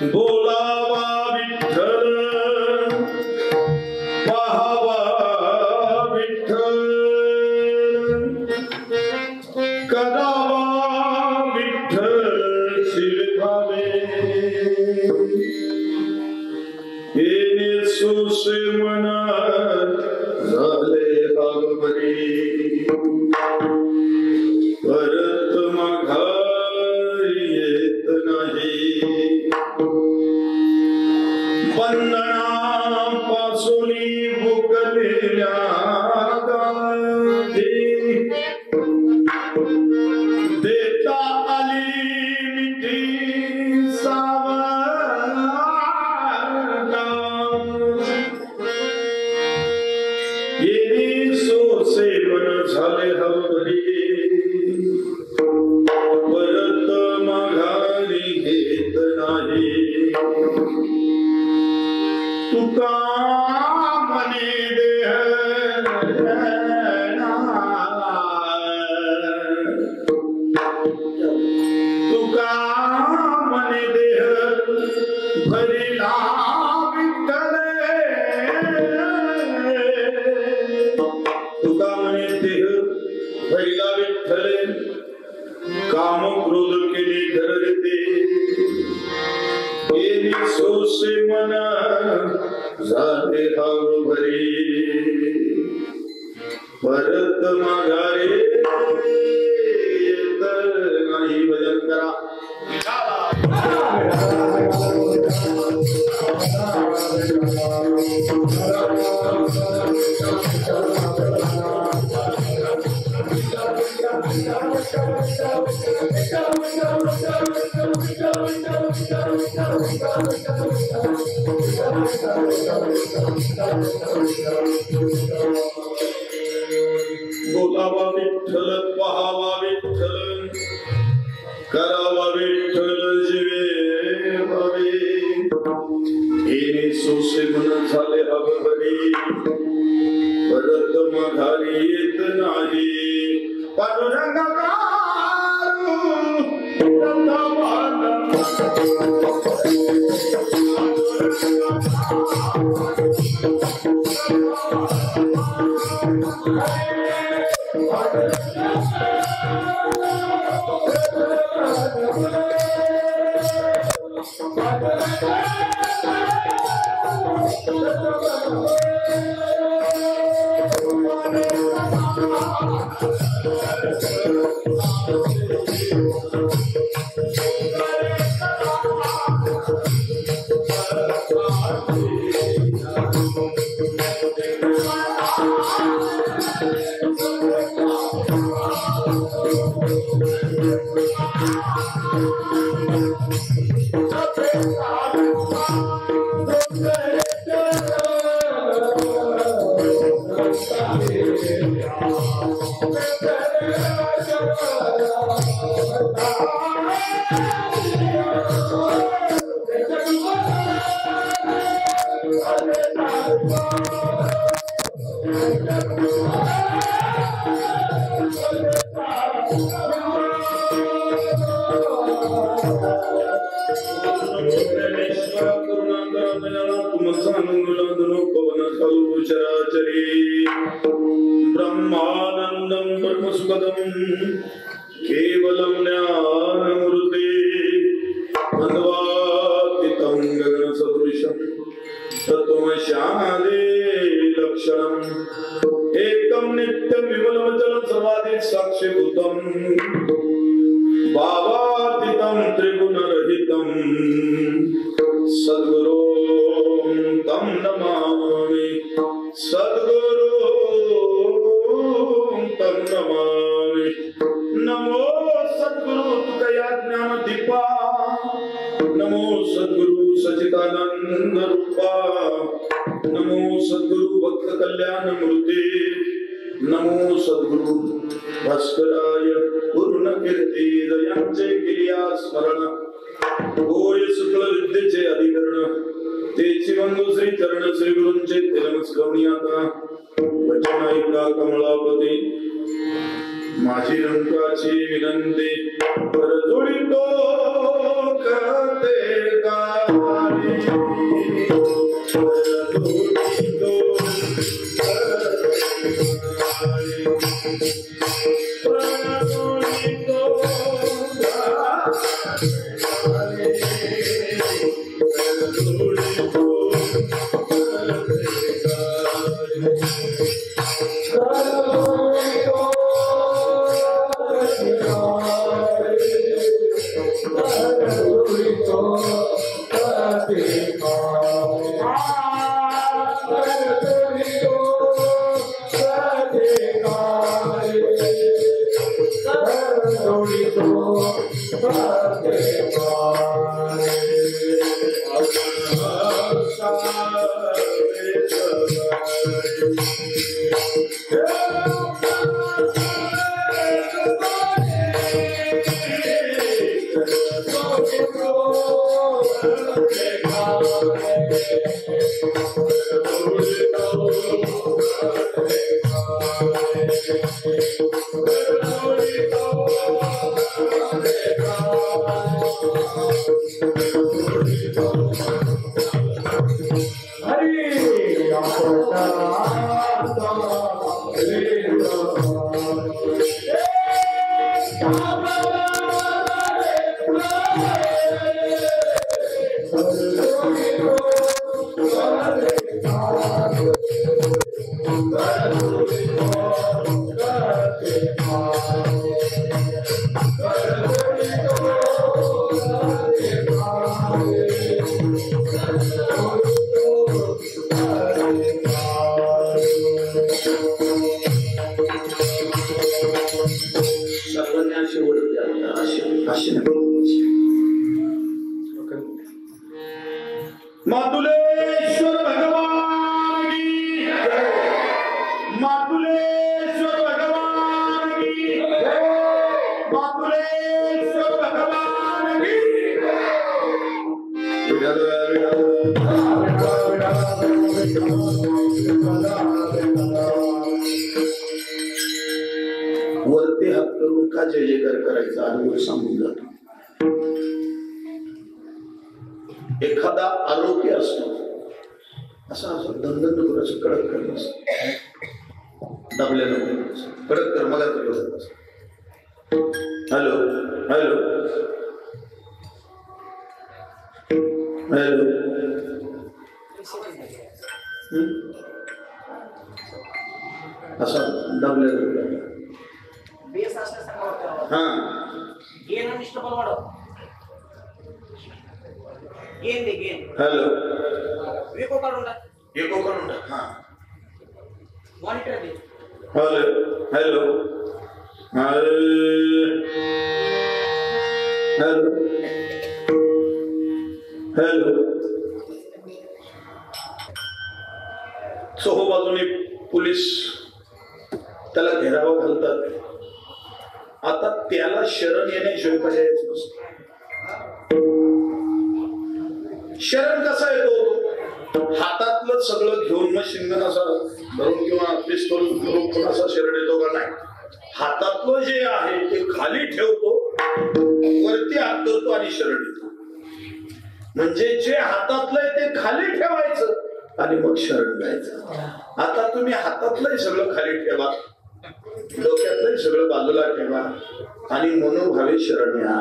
बोलावा विठ्ठल पाहावा विठ्ठल करावा विठ्ठल शिवावे येणे सुसे मनात झाले भागवरी परत माघारी येत नाही बंधनापासून भुकलेल्या गाठी देता आली मिठी सावका येणे सोसे मन झाले हवरी परत माघारी घेत नाही तुका मने देह तुका मने देह भरिला विठ्ठल तुका मने देह भरिला विठ्ठल काम क्रोध केले धरते येणे सोसे मन झाले हवरी परत माघारी येत नाही भजन करा बोलावा विठ्ठल पाहावा विठ्ठल करावा विठ्ठल जीवे भावे येणे सोसे मन झाले हवरी परत माघारी येत नाही पांडुरंगा ब्रह्मानंदं ब्रह्मसुखदं केवलं ज्ञानमूर्ते अद्वैतं गगनसदृशं तत्त्वमस्यादि लक्षणम् एकं नित्यं विमलमचलं सर्वाधिक साक्षीभूतं भावातीतं त्रिगुणरहितं सद्गुरो तं नमामि सद्गुरो तं नमामि नमो सद्गुरु तुकया ज्ञान दीपा नमो सद्गुरु सच्चिदानंद रूपा, नमो सद्गुरु भक्त कल्याण मूर्ती, नमो सद्गुरु भास्कराय पूर्ण कीर्ती यांचे केलिया स्मरण, होय सकळ विद्येचे अधिकरण, तेची वंदू श्री चरण श्री गुरूंचे तिलमस्कवणी आता, वचन ऐका कमलापती माझी रंकाची विनंती, परजोडी तो करते गाणी, परजोडी तो परजोडी तो मातुलेश्वर भगवान की जय, मातुलेश्वर भगवान की जय, मातुलेश्वर भगवान की वरती हात करून का जय जयकार करायचा अनुभव सांगून जातो. एखादा आरोग्य असतो असा असं दंदन नको, असं कडक करणं दाबल्या नको, कडक कर मला तरी होत. हॅलो हॅलो हॅलो, असं दाबल्या नको. हा हॅलो एको काढून टाक, एको करून टाक. हा मॉनिटर दे. Hello hello hello hello. चोहो बाजूने पोलीस त्याला घेरावा घालतात. आता त्याला शरण येण्याशिवाय पर्यायच नसतो. शरण कसा येतो? हातातलं सगळं घेऊन मग शिंगण असं धरून किंवा पिस्तूल धरून असा शरण येतो का? नाही. हातातलं जे आहे ते खाली ठेवतो, वरती हात करतो आणि शरण येतो. म्हणजे जे हातातलं आहे ते खाली ठेवायचं आणि मग शरण जायचं. आता तुम्ही हातातलंही सगळं खाली ठेवा, डोक्यातलंही सगळं बाजूला ठेवा आणि मनोभावे शरण या.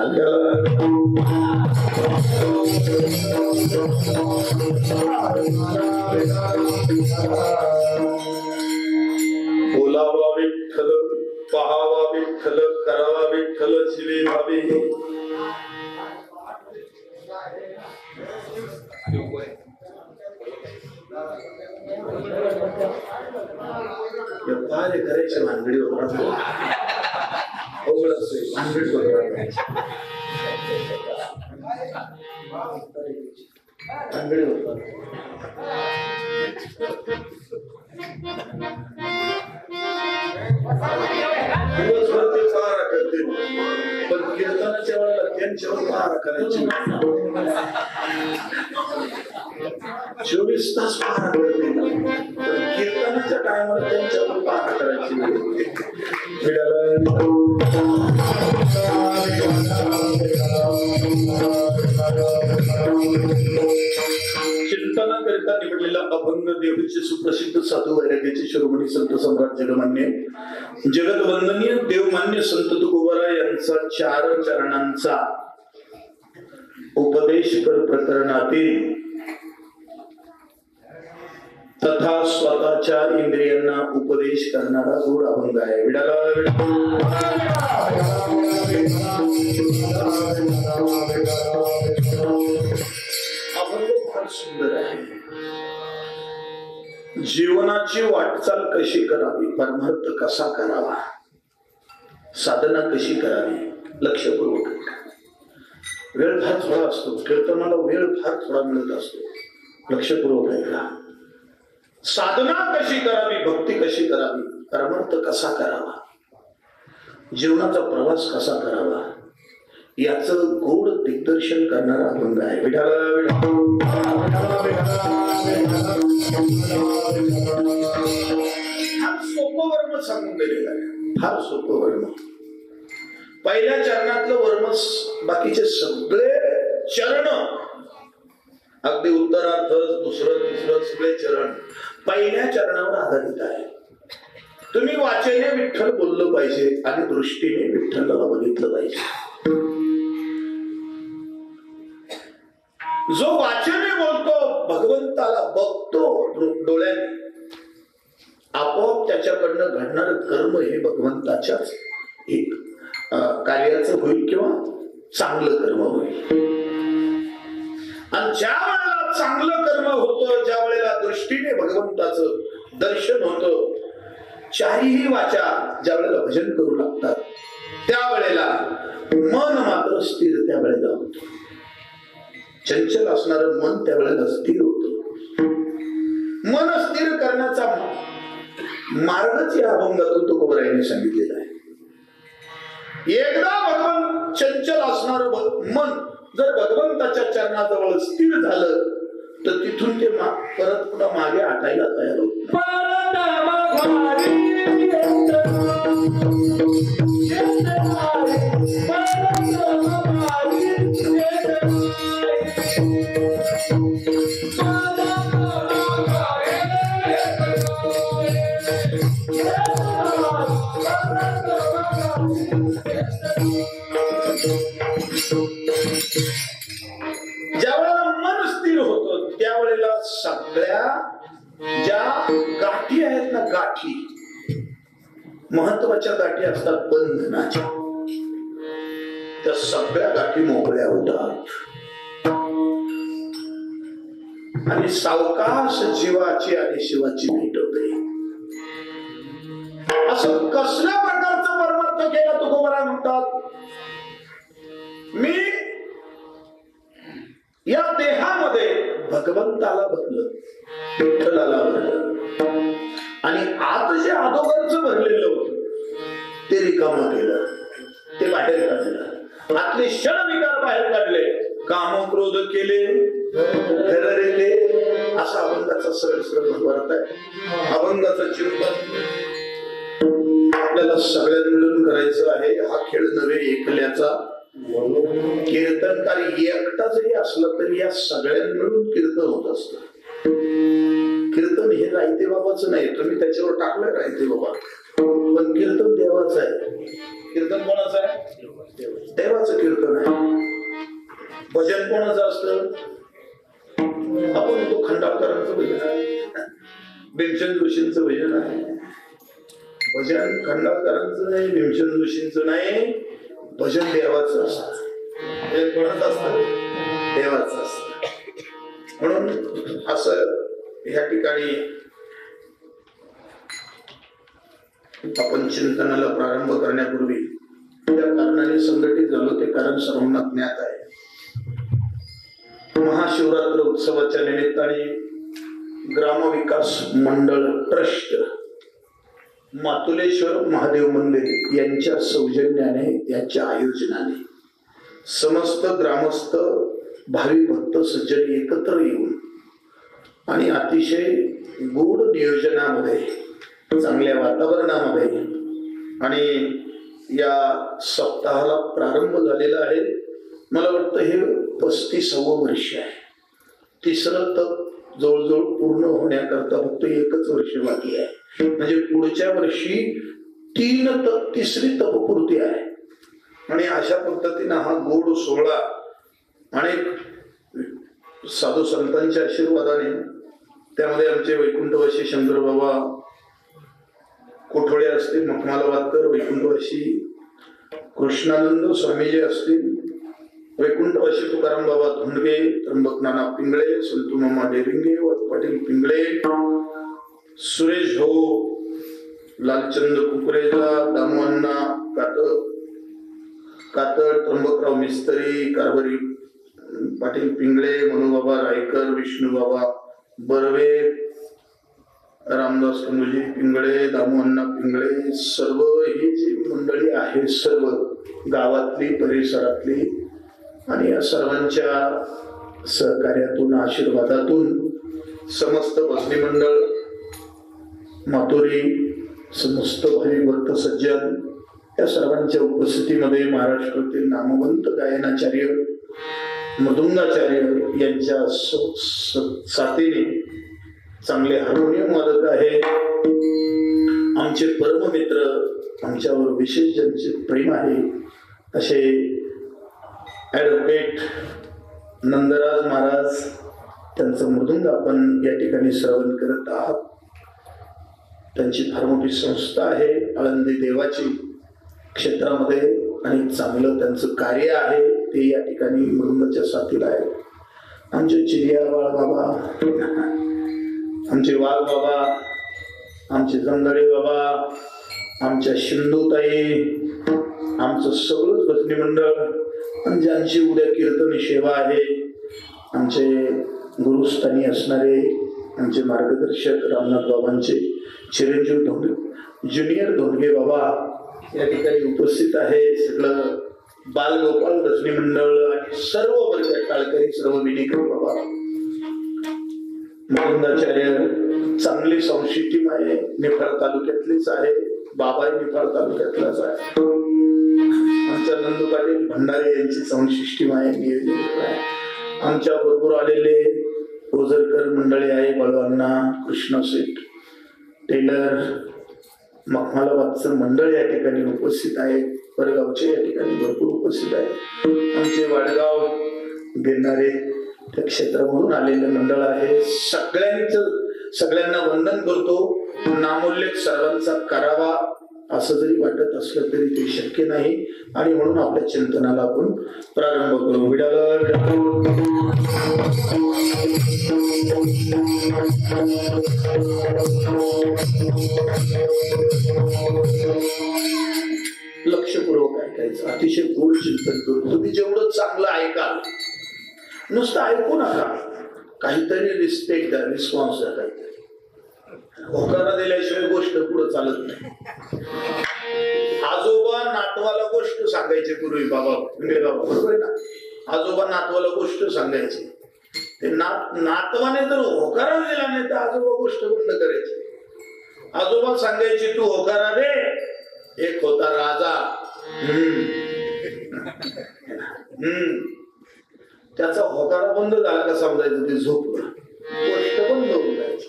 बोलावा विठ्ठल, पहावा विठ्ठल, करावा विठ्ठल, शिवे भावे. कार्य करायच्या भानगडी होता. दिवसभर ते पहारा करते, पण कीर्तनाच्या वेळेला त्यांच्यावर पहारा करायची 24 तास पहारा करते, पण कीर्तनाच्या टायमाला त्यांच्यावर पहारा करायची चिंतनाकरिता निवडलेला अभंग देवीचे सुप्रसिद्ध साधू वैराग्याचे शिरोमणी संत सम्राट जगमान्य जगतवंदनीय देवमान्य संत तुकोबरा यांचा 4 चरणांचा उपदेश प्रकरणातील तथा स्वतःच्या इंद्रियांना उपदेश करणारा गोड अभंग आहे. विडाला अभंग फार सुंदर आहे. जीवनाची वाटचाल कशी करावी, परमार्थ कसा करावा, साधना कशी करावी, लक्षपूर्वक. वेळ फार थोडा असतो, कीर्तनाला वेळ फार थोडा मिळत असतो, लक्षपूर्वक ऐका. साधना कशी करावी, भक्ती कशी करावी, परमार्थ कसा करावा, जीवनाचा प्रवास कसा करावा, याच गोड दिग्दर्शन करणारा अभंग आहे. फार सोपं वर्म सांगून दिलेलं आहे, फार सोपं वर्म. पहिल्या चरणातलं वर्म, बाकीचे सगळे चरण, अगदी उत्तरार्ध, दुसरं तिसरं सगळे चरण पहिल्या चरणावर आधारित आहे. तुम्ही वाचेने विठ्ठल बोललं पाहिजे आणि दृष्टीने विठ्ठलाला बघितलं पाहिजे. जो वाचेने बोलतो, भगवंताला बघतो डोळ्याने, आपोआप त्याच्याकडनं घडणार कर्म हे भगवंताच्याच एक कार्याचं होईल किंवा चांगलं कर्म होईल. आणि ज्या वेळेला चांगलं कर्म होतं, ज्या वेळेला दृष्टीने भगवंताचं दर्शन होतं, चारीही वाचा ज्या वेळेला भजन करू लागतात, त्यावेळेला मन मात्र स्थिर त्या वेळेला होतं. चंचल असणार मन त्यावेळेला स्थिर होत. मन स्थिर करण्याचा मार्गच या अभंगातून तुकोबरायांनी सांगितलेला आहे. एकदा भगवान चंचल असणार मन जर भगवंताच्या चरणाजवळ स्थिर झालं तर तिथून ते परत पुन्हा मागे हटायला तयार होत. ज्यावेळेला मन स्थिर होतं त्यावेळेला सगळ्या ज्या गाठी आहेत ना, गाठी महत्वाच्या गाठी असतात बंधनाच्या, त्या सगळ्या गाठी मोकळ्या होतात आणि सावकाश जीवाची आणि शिवाची भेट होते. असं कसल्या प्रकारचं परमार्थ केला तुकोबरा म्हणतात. मी या देहामध्ये भगवंताला भरलं, विठ्ठलाला भरलं आणि आत जे अधोगरचं भरलेलं होतं ते रिकामं केलं, ते बाहेर काढलं. आतले क्षण विकार बाहेर काढले, काम क्रोध केले, ठरलेले. असा अभंगाचा सरळ सरळ अर्थ आहे. अभंगाचं चिंतन आपल्याला सगळ्यांना मिळून करायचं आहे. हा खेळ नव्हे एकल्याचा. कीर्तनकार एकटा जरी असला तरी या सगळ्यांना मिळून कीर्तन होत असत. कीर्तन हे रायते बाबाचं नाही, तुम्ही त्याच्यावर टाकलंय रायते बाबा, पण कीर्तन देवाचं आहे. कीर्तन कोणाचं आहे? देवाचं कीर्तन आहे. भजन कोणाचं असतं? आपण तो खंडाळकरांचं भजन आहे, भीमसेन जोशींचं भजन आहे. भजन खंडाळकरांचं नाही, भीमसेन जोशींचं नाही, भजन देवाचं असतं. भजन कोणाचं असतं? देवाचं असतं. म्हणून असं ह्या ठिकाणी आपण चिंतनाला प्रारंभ करण्यापूर्वी त्या कारणाने संघटित झालो ते कारण सर्वांना ज्ञात आहे. महाशिवरात्र उत्सवाच्या निमित्ताने ग्रामविकास मंडळ ट्रस्ट मातुलेश्वर महादेव मंदिर यांच्या सौजन्याने, यांच्या आयोजनाने समस्त ग्रामस्थ भावी भक्त सज्जन एकत्र येऊन आणि अतिशय गोड नियोजनामध्ये, चांगल्या वातावरणामध्ये आणि या सप्ताहाला प्रारंभ झालेला आहे. मला वाटतं हे 35वं वर्ष आहे. तिसरं तप जवळजवळ पूर्ण होण्याकरता फक्त एकच वर्ष बाकी आहे. म्हणजे पुढच्या वर्षी 3 तप, तिसरी तपपूर्ती आहे. आणि अशा पद्धतीनं हा गोड सोहळा अनेक साधू संतांच्या आशीर्वादाने, त्यामध्ये आमचे वैकुंठवासी शंकर बाबा कोठोळे असतील, मखमालाबादकर वैकुंठवासी कृष्णानंद स्वामीजी असतील, वैकुंठवासी तुकाराम बाबा धोंडगे, त्र्यंबक नाना पिंगळे, संतू मामा डेरिंगे, पाटील पिंगळे, सुरेश भाऊ, लालचंद कुकरेजा, दामोअण्णा कातड, त्र्यंबकराव मिस्त्री, कारभारी पाटील पिंगळे, मनोबाबा रायकर, विष्णूबाबा बर्वे, रामदास कनुजी पिंगळे, दामोअण्णा पिंगळे, सर्व ही जी मंडळी आहे, सर्व गावातली, परिसरातली, आणि या सर्वांच्या सहकार्यातून, आशीर्वादातून समस्त भजनी मंडळ, मातोरी, समस्त भावी भक्त सज्जन या सर्वांच्या उपस्थितीमध्ये महाराष्ट्रातील नामवंत गायनाचार्य, मृदुंगाचार्य यांच्या साथीने चांगले हार्मोनियम वादक आहे, आमचे परममित्र, आमच्यावर विशेष ज्यांचे प्रेम आहे असे ॲडव्होकेट नंदराज महाराज, त्यांचं मृदुंग आपण या ठिकाणी श्रवण करत आहात. त्यांची फार मोठी संस्था आहे आळंदी देवाची क्षेत्रामध्ये, आणि चांगलं त्यांचं कार्य आहे ते या ठिकाणी मृदुंगाच्या साथीला आहे. आमचे चिरिया बाळ बाबा, आमचे वाघ बाबा, आमचे जंगडे बाबा, आमच्या शिंदूताई, आमचं सगळंच भजनी मंडळ, आणि ज्यांची उद्या कीर्तन सेवा आहे, आमचे गुरुस्थानी असणारे आमचे मार्गदर्शक रामनाथ बाबांचे चिरंजीव धोंडगे, ज्युनियर धोंडगे बाबा या ठिकाणी उपस्थित आहे. सगळं बालगोपाल भजनी मंडळ आणि सर्व वर्ग टाळकरी, सर्व विनेकर बाबा, मृदुंगाचार्य, चांगली संस्कृती आहे, निफाड तालुक्यातलीच आहे, बाबा निफाड तालुक्यातलाच आहे. आमच्या नंदू पाटील भंडारे यांची साऊंड सिस्टीम आहे, नियोजन आहे. आमच्या बरोबर आलेले ओझरकर मंडळी आहे, बळवण्णा, कृष्णा सेठ, टेलर, मखमालाबादचं मंडळ या ठिकाणी उपस्थित आहे, परगावचे या ठिकाणी भरपूर उपस्थित आहे. आमचे वाडगाव गिरणारे त्या क्षेत्रामधून आलेले मंडळ आहे. सगळ्यांना वंदन करतो. नामोल्लेख सर्वांचा करावा असं जरी वाटत असलं तरी ते शक्य नाही, आणि म्हणून आपल्या चिंतनाला आपण प्रारंभ करू. लक्षपूर्वक ऐकायचं, अतिशय गोड चिंतन करू. तुम्ही जेवढं चांगलं ऐकाल, नुसतं ऐकू नका, काहीतरी रिस्पेक्ट द्या, रिस्पॉन्स द्या. काहीतरी होकारा दिल्याशिवाय गोष्ट पुढे चालत नाही. आजोबा नातवाला गोष्ट सांगायचे पूर्वी, बाबा बरोबर आहे ना, आजोबा नातवाला गोष्ट सांगायचे. ते नातवाने जर होकारा दिला नाही तर आजोबा गोष्ट बंद करायची. आजोबा सांगायचे तू होकारा दे. एक होता राजा, त्याचा होकारा बंद झाला का समजायचं ते झोपलं, गोष्ट बंद होऊन जायची.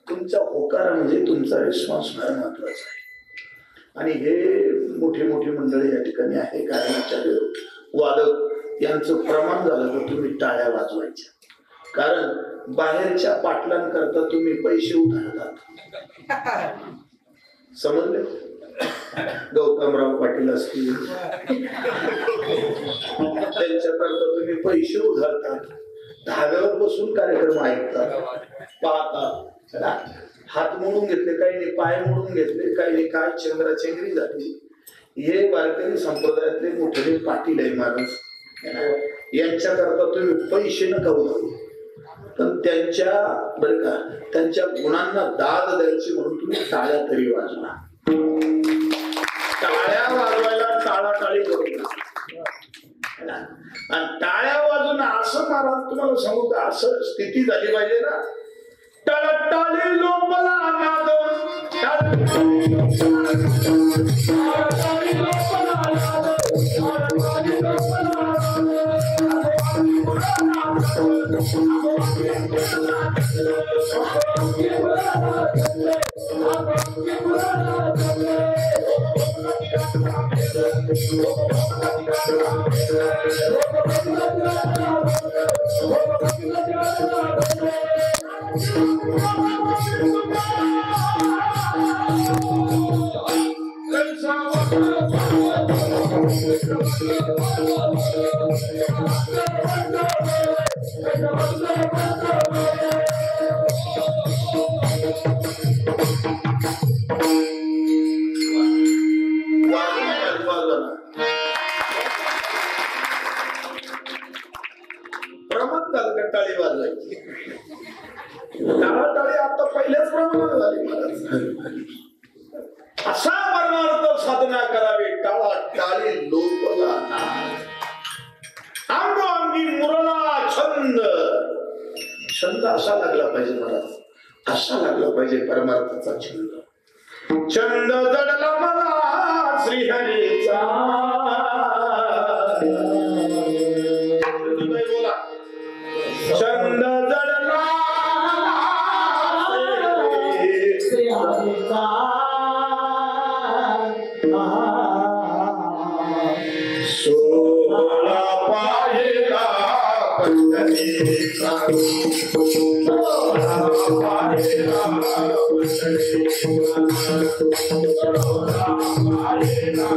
तुमचा होकारा म्हणजे तुमचा रिस्पॉन्स फार महत्वाचा आहे. आणि हे मोठी मोठी मंडळी या ठिकाणी आहे, गायनाचार्य, वादक यांचं प्रमाण झालं तर तुम्ही टाळ्या वाजवायच्या. कारण बाहेरच्या पाटलांकरता तुम्ही पैसे उधळतात, समजले? गौतमराव पाटील असतील त्यांच्याकरता तुम्ही पैसे उधळतात, धाब्यावर बसून कार्यक्रम ऐकतात, पाहतात. हात मोडून घेतले, काही नाही पाय मोडून घेतले, काही नाही काय चेंगराचेंगरी झाली. हे वारकरी संप्रदायातले मोठे पाटील आहे महाराज, यांच्याकरता तुम्ही पैसे नका उधळू, पण त्यांच्या बरं का त्यांच्या गुणांना दाद द्यायची म्हणून तुम्ही टाळ्या तरी वाजवा. टाळ्या वाजवायला टाळाटाळी करू नका. आणि टाळ्या वाजून असं महाराज तुम्हाला सांगू का, असं स्थिती झाली पाहिजे ना, टाळाटाळी लोपला नाद, टाळाटाळी लोपला टाळी वाजवायची. टाळाटाळी आता पहिल्याच प्रमाणात झाली महाराज. असा परमार्थ साधना करावी, टाळा टाळी लोपला अंगी मुरला छंद. छंद असा लागला पाहिजे महाराज, असा लागला पाहिजे परमार्थाचा छंद. छंद जडला मला श्रीहरीचा, बोला छंद जडला श्रीहरीचा, सोहळा पाहिला पंढरीचा, सोहळा पाहिला पंढरीचा, सोहळा पाहिला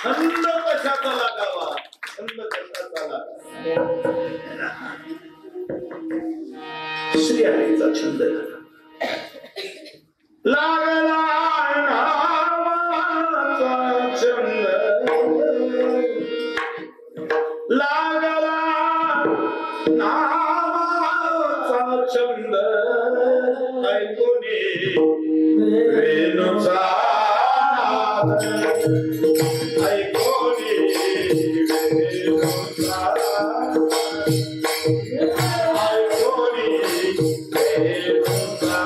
छंद कशाचा लागावा, छंद कशाचा लागावा. श्रीहरीचा छंद लागला, नावाचा छंद लागला, नावाचा छंद ऐकोनी रेणूचा ऐकोनी रेणूचा ऐकोनी रेणूचा.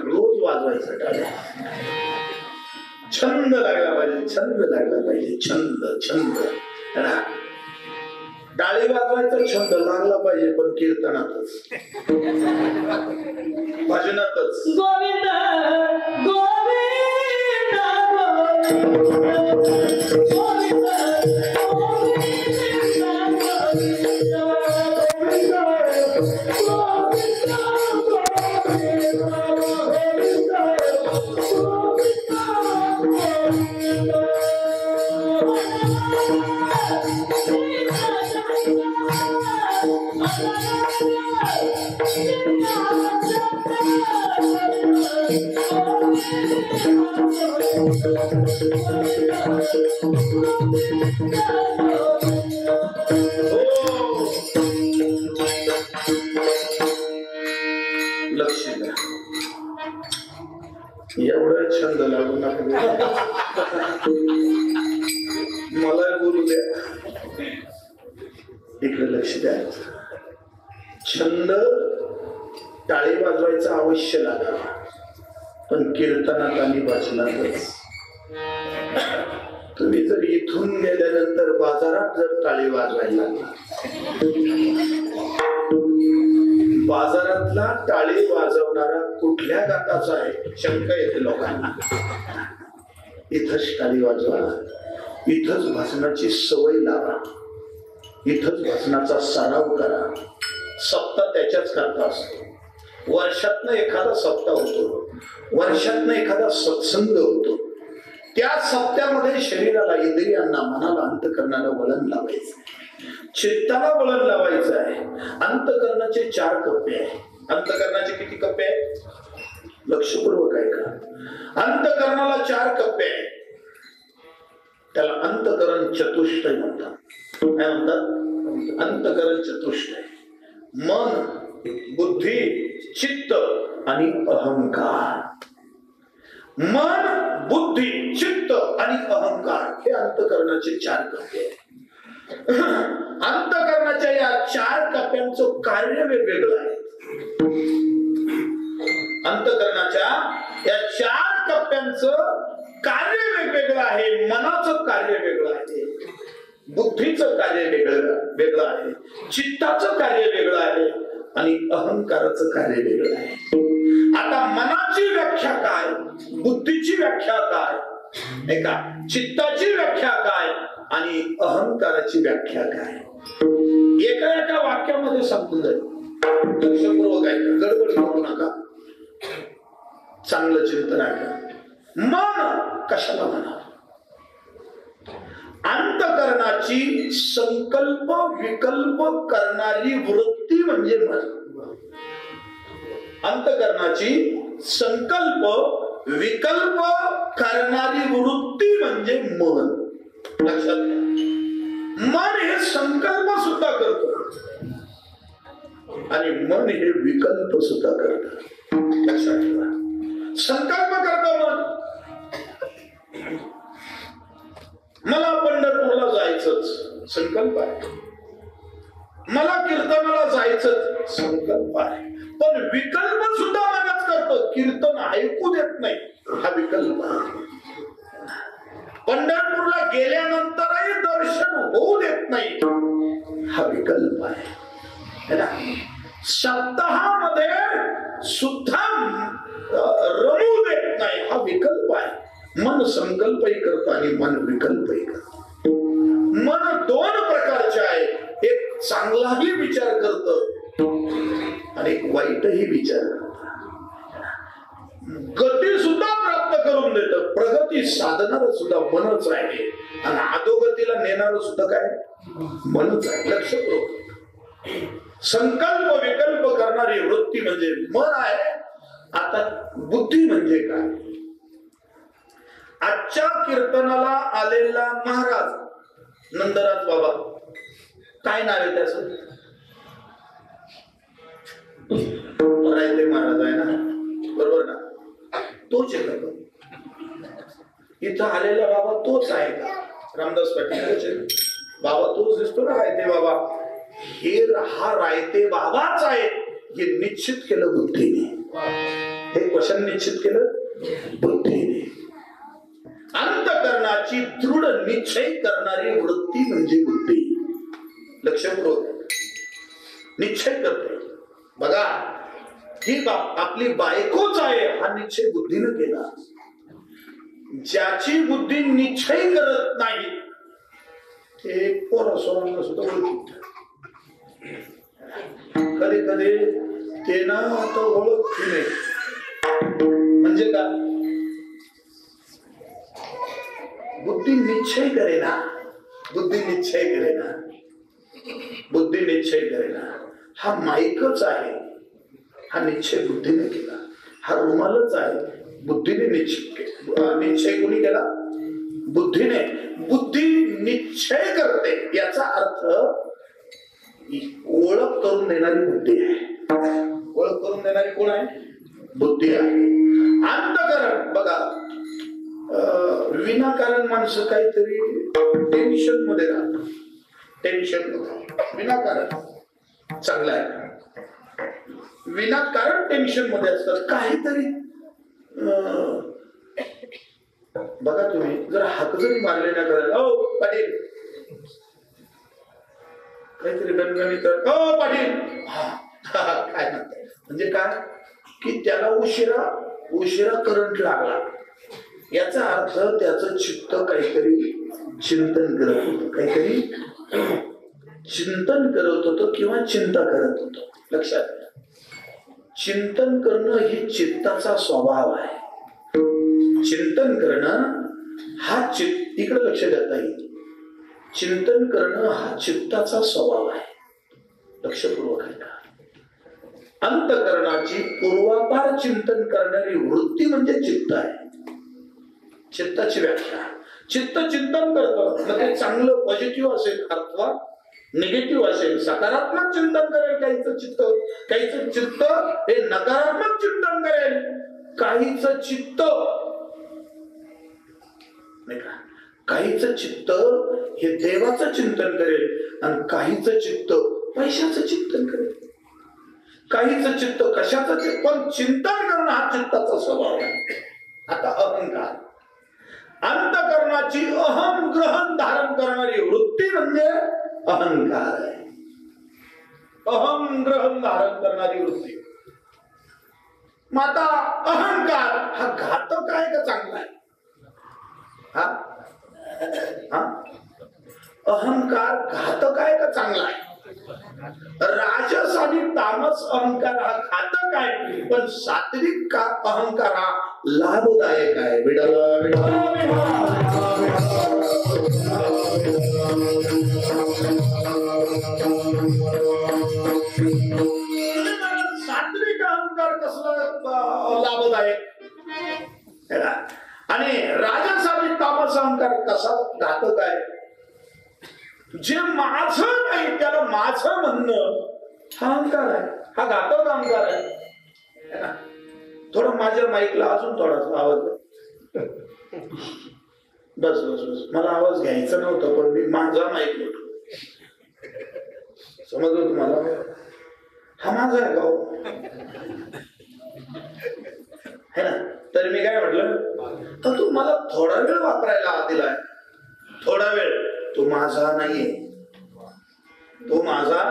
रोज वाजवायचं टाळ्या. छंद लागला पाहिजे, छंद लागला पाहिजे, छंद छंद. टाळी वाजवायचा छंद लागला पाहिजे, पण कीर्तनातच भजनातच. गोविंद गोविंद गोविंद गोविंद लक्ष द्या, एवढा छंद लागू नका, मला बोलू द्या. इकडे लक्ष द्या. छंद टाळी वाजवायचा अवश्य लागावा, पण कीर्तनात आणि वाचनातच. तुम्ही जर इथून गेल्यानंतर बाजारात जर टाळी वाजवायला लागला, बाजारातला टाळी वाजवणारा कुठल्या गाताचा आहे शंका येते लोकांना. इथंच टाळी वाजवा, इथंच भाषणाची सवय लावा, इथंच भाषणाचा सराव करा. सप्ताह त्याच्याच करता असतो. वर्षातनं एखादा सप्ताह होतो, वर्षातनं एखादा सत्संग होतो. त्या सप्त्यामध्ये शरीराला, इंद्रियांना, मनाला, अंतकरणाला वळण लावायचं, चित्ताला वळण लावायचं आहे. अंतकरणाचे 4 कप्पे आहे. अंतकरणाचे किती कप्पे आहेत? लक्षपूर्वक आहे का? अंतकरणाला 4 कप्पे आहेत. त्याला अंतकरण चतुष्टय म्हणतात. काय म्हणतात? अंतकरण चतुष्टय. मन, बुद्धी, चित्त आणि अहंकार. मन, बुद्धी, चित्त आणि अहंकार हे अंतकरणाचे 4 कप्पे आहेत. अंतकरणाच्या या 4 कप्प्यांचं कार्य वेगवेगळं आहे. अंतकरणाच्या या 4 कप्प्यांचं कार्य वेगवेगळं आहे. मनाचं कार्य वेगळं आहे, बुद्धीचं कार्य वेगळं आहे, चित्ताचं कार्य वेगळं आहे आणि अहंकाराचं कार्य वेगळं आहे. आता मनाची व्याख्या काय, बुद्धीची व्याख्या काय, नाही का, चित्ताची व्याख्या काय आणि अहंकाराची व्याख्या काय, एका वाक्यामध्ये सांगून जाईल. लक्षपूर्वक आहे, गडबड करू नका, चांगलं चिंतन आहे. मन कशाला म्हणा? अंतकरणाची संकल्प विकल्प करणारी वृत्ती म्हणजे मन. अंतकरणाची संकल्प विकल्प करणारी वृत्ती म्हणजे मन. लक्षात घ्या, मन हे संकल्प सुद्धा करत आणि मन हे विकल्प सुद्धा करत. लक्षात ठेवा, संकल्प करत मन. मला पंढरपूरला जायचंच संकल्प आहे, मला कीर्तनाला जायचं संकल्प आहे, पण विकल्प सुद्धा मनच करतो. कीर्तन ऐकू देत नाही, हा विकल्प आहे. पंढरपूरला गेल्यानंतरही दर्शन होऊ देत नाही, हा विकल्प आहे ना. सप्ताहामध्ये सुद्धा रमू देत नाही, हा विकल्प आहे. मन संकल्पही करतो आणि मन विकल्पही करतो. मन 2 प्रकारचे आहे, एक चांगलाही विचार करतो आणि एक वाईटही विचार करतो. गती सुद्धा प्राप्त करून देत, प्रगती साधणार सुद्धा मनच आहे आणि अधोगतीला नेणार सुद्धा काय मनच आहे. लक्ष करू, संकल्प विकल्प करणारी वृत्ती म्हणजे मन आहे. आता बुद्धी म्हणजे काय? आजच्या कीर्तनाला आलेला महाराज नंदराज बाबा, काय नाव आहे त्याचं? रायते महाराज आहे ना, बरोबर ना? तोच आहे का? इथं आलेला बाबा तोच आहे का? रामदास पाटील बाबा तोच दिसतो ना, रायते बाबा. हा रायते बाबाच आहे हे निश्चित केलं बुद्धीने. हे क्वेश्चन निश्चित केलं बुद्धीने. अंतकरणाची दृढ निश्चय करणारी वृत्ती म्हणजे बुद्धी. लक्षपूर्वक निश्चय करते. बघा, ही आपली बायकोच आहे हा निश्चय बुद्धीनं केला. ज्याची बुद्धी निश्चय करत नाही ते पोरासोरांना सुद्धा ओळखीत. कधी कधी ते ना आता ओळख नाही म्हणजे का? बुद्धी निश्चय करेना, बुद्धी निश्चय करेना, बुद्धी निश्चय करेना. हा माईकच आहे, हा निश्चय बुद्धीने केला. हा रुमालच आहे, बुद्धीने निश्चित केला. निश्चय कोणी केला? बुद्धीने. बुद्धी निश्चय करते, याचा अर्थ ओळख करून देणारी बुद्धी आहे. ओळख करून देणारी कोण आहे? बुद्धी आहे. अंतःकरण बघा, विनाकारण माणसं काहीतरी टेन्शन मध्ये राहतात. टेन्शन मध्ये विनाकारण चांगलं आहे, विनाकारण टेन्शन मध्ये असतात काहीतरी. बघा तुम्ही जर हाक जरी मारले ना करायला, ओ पाटील काहीतरी गणगणी कर, ओ पाटील काय म्हणतात, म्हणजे काय की त्याला उशिरा करंट लागला, याचा अर्थ त्याचं चित्त काहीतरी चिंतन करत होतं, काहीतरी चिंतन करत होतं किंवा चिंता करत होतं. लक्षात घ्या, चिंतन करणं ही चित्ताचा स्वभाव आहे. चिंतन करणं हा इकडे लक्ष देता येईल. चिंतन करणं हा चित्ताचा स्वभाव आहे. लक्षपूर्वक ऐका. अंतःकरणाची पूर्वापार चिंतन करणारी वृत्ती म्हणजे चित्त आहे. चित्ताची व्याख्या, चित्त चिंतन करतं, मग ते चांगलं पॉझिटिव्ह असेल अथवा निगेटिव्ह असेल. सकारात्मक चिंतन करेल काहीच चित्त, काहीच चित्त हे नकारात्मक चिंतन करेल. काहीच चित्त नाही का, काहीच चित्त हे देवाचं चिंतन करेल आणि काहीच चित्त पैशाचं चिंतन करेल. काहीच चित्त कशाचं चित्त, पण चिंतन करणं हा चित्ताचा स्वभाव आहे. आता अहंकार, अंतःकरणाची अहम ग्रहण धारण करणारी वृत्ती म्हणजे अहंकार आहे. अहम ग्रहण धारण करणारी वृत्ती. मग आता अहंकार हा घातक आहे का चांगला आहे? हा अहंकार घातक आहे का चांगला आहे? राजस आणि तामस अहंकार हा घातक आहे, पण सात्विक अहंकार हा लाभदायक आहे. सात्विक अहंकार कसला लाभदायक आणि राजस आणि तामस अहंकार कसा घातक आहे? जे माझं नाही त्याला माझं म्हणणं हा अहंकार आहे, हा घातक अहंकार आहे. थोडा माझ्या माईकला अजून थोडासा आवाज. बस बस बस, मला आवाज घ्यायचा नव्हता पण मी माझा माईक म्हटलो. समजलं तुम्हाला? हा माझा आहे गाव है ना. तर मी काय म्हटलं, तर तू मला थोडा वेळ वापरायला दिलाय, थोडा वेळ. तो माझा नाहीये, तो माझा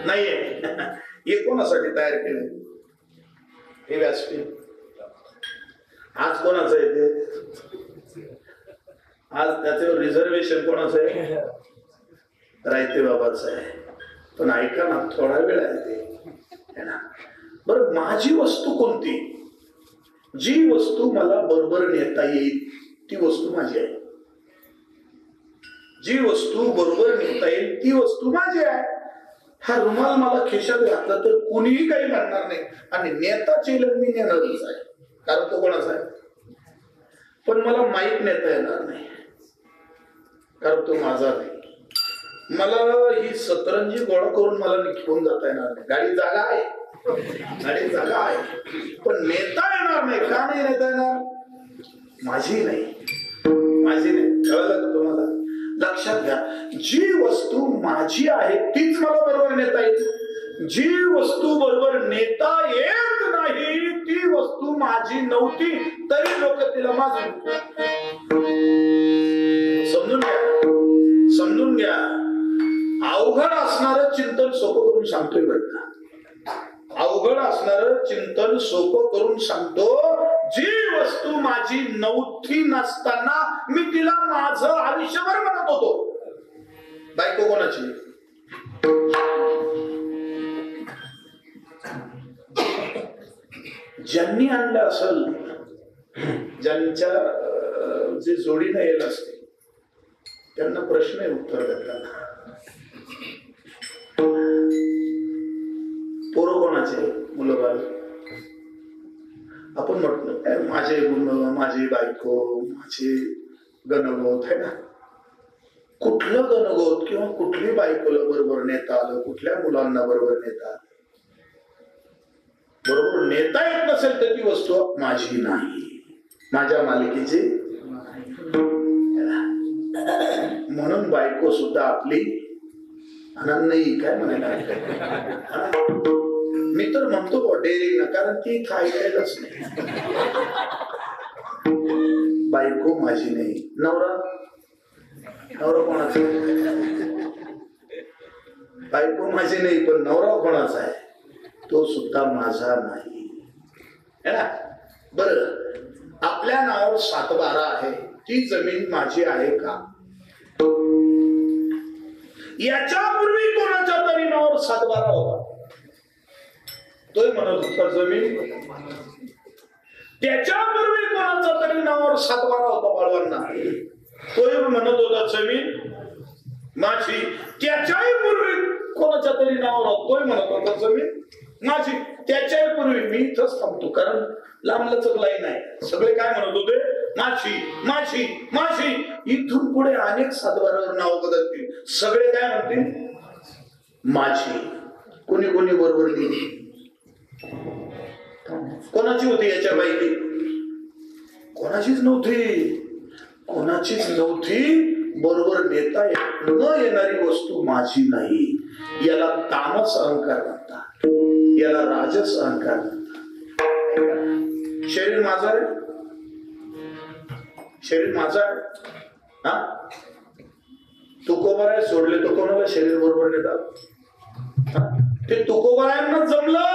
नाहीये. हे कोणासाठी तयार केलं? हे व्यासपीठ आज कोणाचं आहे ते? आज त्याच्यावर रिझर्वेशन कोणाचं आहे? रायते बाबाचं आहे. पण ऐका ना, थोडा वेळ आहे ते ना. बरं, माझी वस्तू कोणती? जी वस्तू मला बरोबर नेता येईल ती वस्तू माझी आहे. जी वस्तू बरोबर नेता येईल ती वस्तू माझी आहे. हा रुमाल मला खिशात घातला तर कुणीही काही म्हणणार नाही आणि नेता चेलन मी नेणारच आहे, कारण तो कोणाचा आहे. पण मला माईक नेता येणार नाही कारण तो माझा नाही. मला ही सतरंजी गोळा करून मला घेऊन जाता येणार नाही. गाडी जागा आहे, गाडी जागा आहे, पण नेता येणार नाही. का नाही नेता येणार? माझी नाही, माझी नाही. कळलं का तुम्हाला? लक्षात घ्या, जी वस्तू माझी आहे तीच मला बरोबर नेता येईल. जी वस्तू बरोबर नेता येत नाही ती वस्तू माझी नव्हती तरी लोक तिला माझी. समजून घ्या, समजून घ्या. अवघड असणारं चिंतन सोपं करून सांगतोय बरं का. अवघड असणारं चिंतन सोपं करून सांगतो. जी वस्तू माझी नव्हती नसताना मी तिला माझं आयुष्यभर म्हणत होतो. बायको कोणाची? ज्यांनी आणलं असेल, ज्यांच्या जे जोडीनं येत असते त्यांना प्रश्न आहे, उत्तर देतात. पोरं कोणाचे? मुलं बाळ. आपण म्हटलं माझे गुण, माझी बायको, माझे गणगोत आहे ना. कुठलं गणगोत किंवा कुठली बायकोला बरोबर नेता आलं, कुठल्या मुलांना बरोबर नेता आलं, बरोबर नेता येत नसेल तर ती वस्तू माझी नाही, माझ्या मालकीची. म्हणून बायको सुद्धा आपली नाही काय म्हणायला. मी तर म्हणतो डेअरिंग ना, कारण ती इथं ऐकायलाच नाही. बायको माझी नाही. नवरा कोणाचा? बायको माझी नाही पण नवरा कोणाचा आहे? तो सुद्धा माझा नाही. बर, आपल्या नावावर 7/12 आहे, ती जमीन माझी आहे का? याच्यापूर्वी कोणाच्या तरी नावावर 7/12 होता, तोही म्हणत होता जमीन. त्याच्यापूर्वी कोणाच्या तरी नावावर 7/12 होता बाळवांना, तोही म्हणत होता जमीन माझी. त्याच्याही पूर्वी कोणाच्या तरी नावावर तोही म्हणत होता जमीन माझी. त्याच्याही पूर्वी, मी इथंच थांबतो कारण लांबलचक लाईन आहे, सगळे काय म्हणत होते? माझी माझी माझी. इथून पुढे अनेक 7/12 नाव बदलतील, सगळे काय म्हणतील? माझी. कोणी कोणी बरोबर गेली? कोणाची होती याच्यापैकी? कोणाचीच नव्हती, कोणाचीच नव्हती. बरोबर नेता न येणारी वस्तू माझी नाही. याला तामस अहंकार म्हणतात, याला राजस अहंकार म्हणतात. शरीर माझं आहे, शरीर माझं आहे. हा, तुकोबर आहे, सोडले तो कोणाला शरीर बरोबर नेतात? ते तुकोबरायांना जमलं.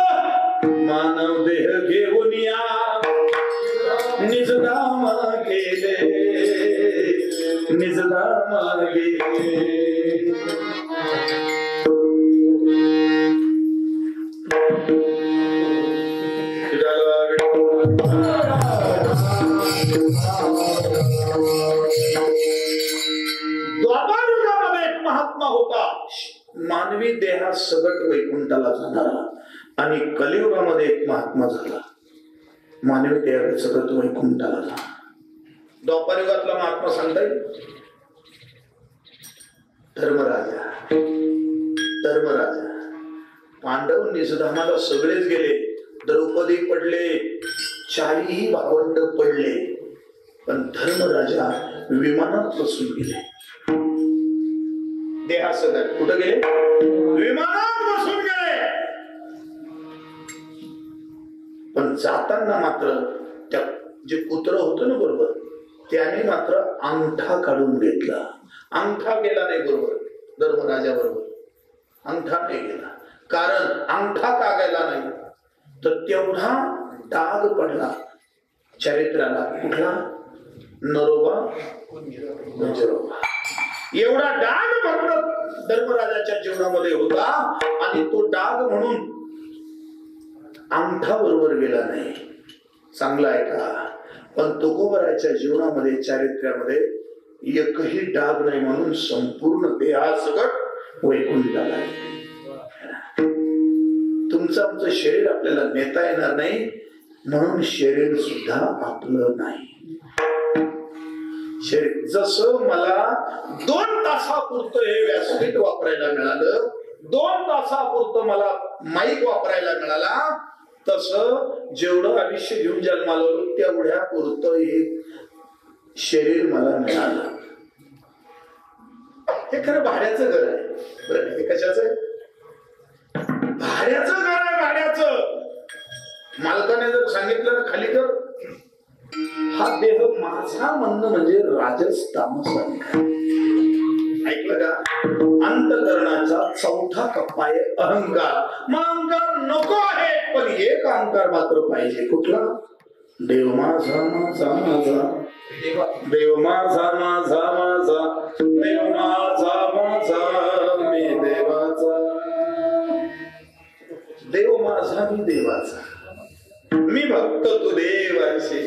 मानव देह घेऊन या निजधाम गेले, निजधाम गेले. द्वापारयुगामध्ये एक महात्मा होता, मानवी देहात सगट वैकुंठाला जाणारा. आणि कलियुगामध्ये एक महात्मा झाला, मानवी देहात सगट वैकुंठाला जाणारा. द्वापारयुगातला महात्मा सांगता येईल? धर्मराजा. धर्मराजा. पांडव निजधामाला सगळेच गेले, द्रौपदी पडले, चारही भावंड पडले, पण धर्मराजा विमानात बसून गेले. देहासगट कुठं गेले? विमानात बसून गेले. पण जाताना मात्र त्या जे पुत्र होतं ना बरोबर, त्याने मात्र अंगठा काढून घेतला. अंगठा गेला नाही बरोबर धर्मराजा बरोबर, अंगठा नाही गेला. कारण अंगठा का गेला नाही? तर तेवढा डाग पडला चरित्राला. कुठला? नरोबा नजरोबा. एवढा डाग फक्त धर्मराजाच्या जीवनामध्ये होता, आणि तो डाग म्हणून अंगठा बरोबर गेला नाही. चांगला आहे का? पण तुकोबराच्या जीवनामध्ये, चारित्र्यामध्ये एकही डाग नाही, म्हणून संपूर्ण देहासकट वैकुंठाला. तुमचं आमचं शरीर आपल्याला नेता येणार नाही, म्हणून शरीर सुद्धा आपलं नाही. शरीर जसं मला 2 तासापुरतं हे व्यासपीठ वापरायला मिळालं, 2 तासापुरतं मला माईक वापरायला मिळाला, तसं जेवढं आयुष्य घेऊन जन्माला आलो तेवढ्या पुरतं हे शरीर मला मिळालं. हे खरं भाड्याचं घर आहे. बरं, हे कशाचं आहे? भाड्याचं घर आहे, भाड्याचं. मालकाने जर सांगितलं ना खाली कर, हा देह माझा म्हणणं म्हणजे राजस तामस अहंकार. ऐकलं का? अंतःकरणाचा 4था कप्पा आहे अहंकार. मग अहंकार नको आहे, पण एक अहंकार मात्र पाहिजे. कुठला? देव माझा माझा माझा, देव माझा माझा माझा, देव माझा माझा, मी देवाचा. देव माझा मी देवाचा, मी भक्त तू देवाचे.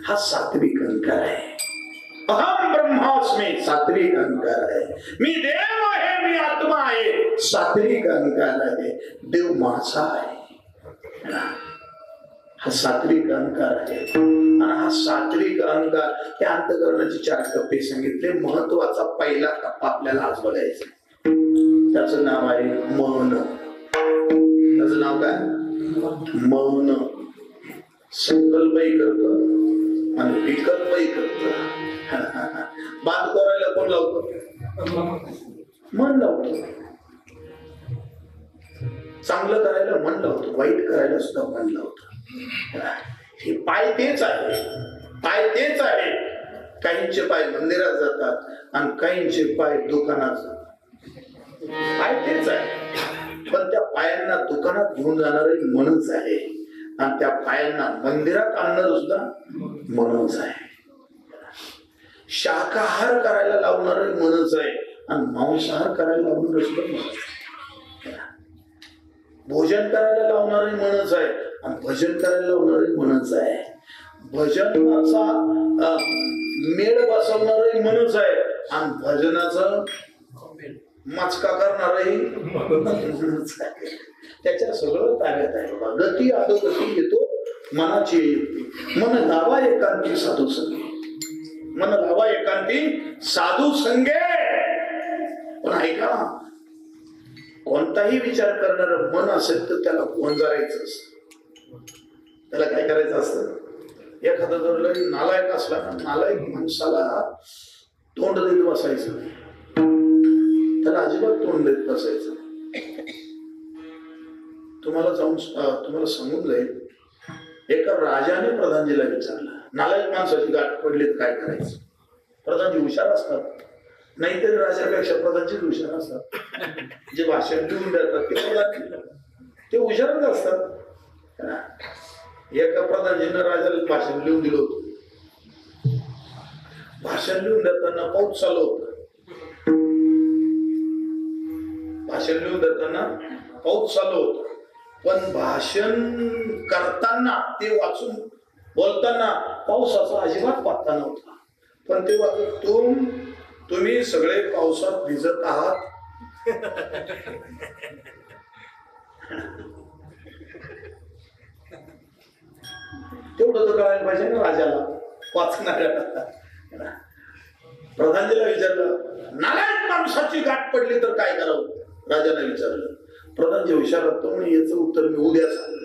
हा सात्विक अहंकार आहे. अहम ब्रह्मास्मी, सात्विक अहंकार आहे. मी देव आहे, मी आत्मा आहे, सात्विक अहंकार आहे. देव माझा आहे. हा सात्विक अहंकार आहे. आणि हा सात्विक अहंकार त्या अंतःकरणाचे 4 टप्पे सांगितले. महत्वाचा पहिला टप्पा आपल्याला आज बघायचा. त्याचं नाव आहे मन. त्याचं नाव काय? मन. संकल्पही करत आणि विकल्पही करत. बात करायला कोण लावतो? मन लावतो. चांगलं करायला मन लावतो, वाईट करायला सुद्धा मन लावतो. हे पाय तेच आहे, पाय तेच आहे. काहींचे पाय मंदिरात जातात आणि काहींचे पाय दुकानात जातात. पाय तेच आहे, पण त्या पायांना दुकानात घेऊन जाणार मनच आहे आणि त्या पायांना मंदिरात आणणार सुद्धा मनच आहे. शाकाहार करायला लावणार मनच आहे आणि मांसाहार करायला लावणार सुद्धा मनच आहे. भोजन करायला लावणारे मनच आहे आणि भजन करायला लावणारे मनच आहे. भजनाचा मेळ बसवणारे मनच आहे आणि भजनाचा मचका करणारही मनच आहे. त्याच्या सगळं ताब्यात आहे बाबा. गती अधोगती येतो मनाची. मन लावा एकांती साधू संगे. मन लावा एकांती साधू संगे. पण ऐका, कोणताही विचार करणार मन असेल तर त्याला गोंजारायचं असतं. त्याला काय करायचं असतं? एखादा जर नालायक असला ना, नालायक माणसाला तोंड देत बसायचं नाही. त्याला अजिबात तोंड देत बसायचं. तुम्हाला सांगून जाईल, एका राजाने प्रधानजीला विचारलं, नालायक माणसाची गाठ पडली तर काय करायचं? प्रधानजी हुशार असतात, नाहीतरी राजापेक्षा प्रधानजीच हुशार असतात. जे भाषण लिहून देतात ते प्रधानजी, ते हुशारच असतात. एका प्रधानजीनं राजाला भाषण लिहून दिलं होतं. भाषण लिहून देताना पाऊस चालू होता. भाषण लिहून देताना पाऊस चालू होता, पण भाषण करताना ते वाचून बोलताना पावसाचा अजिबात पत्ता नव्हता. पण ते वाचून तुम्ही सगळे पावसात भिजत आहात. तेवढं तर कळायला पाहिजे ना राजाला, वाचणाऱ्या. प्रधानजीला विचारलं, नालायक माणसाची गाठ पडली तर काय करावं? राजाने विचारलं. प्रधानजी विचारलं तो म्हणे, याचं उत्तर मी उद्या सांगेन.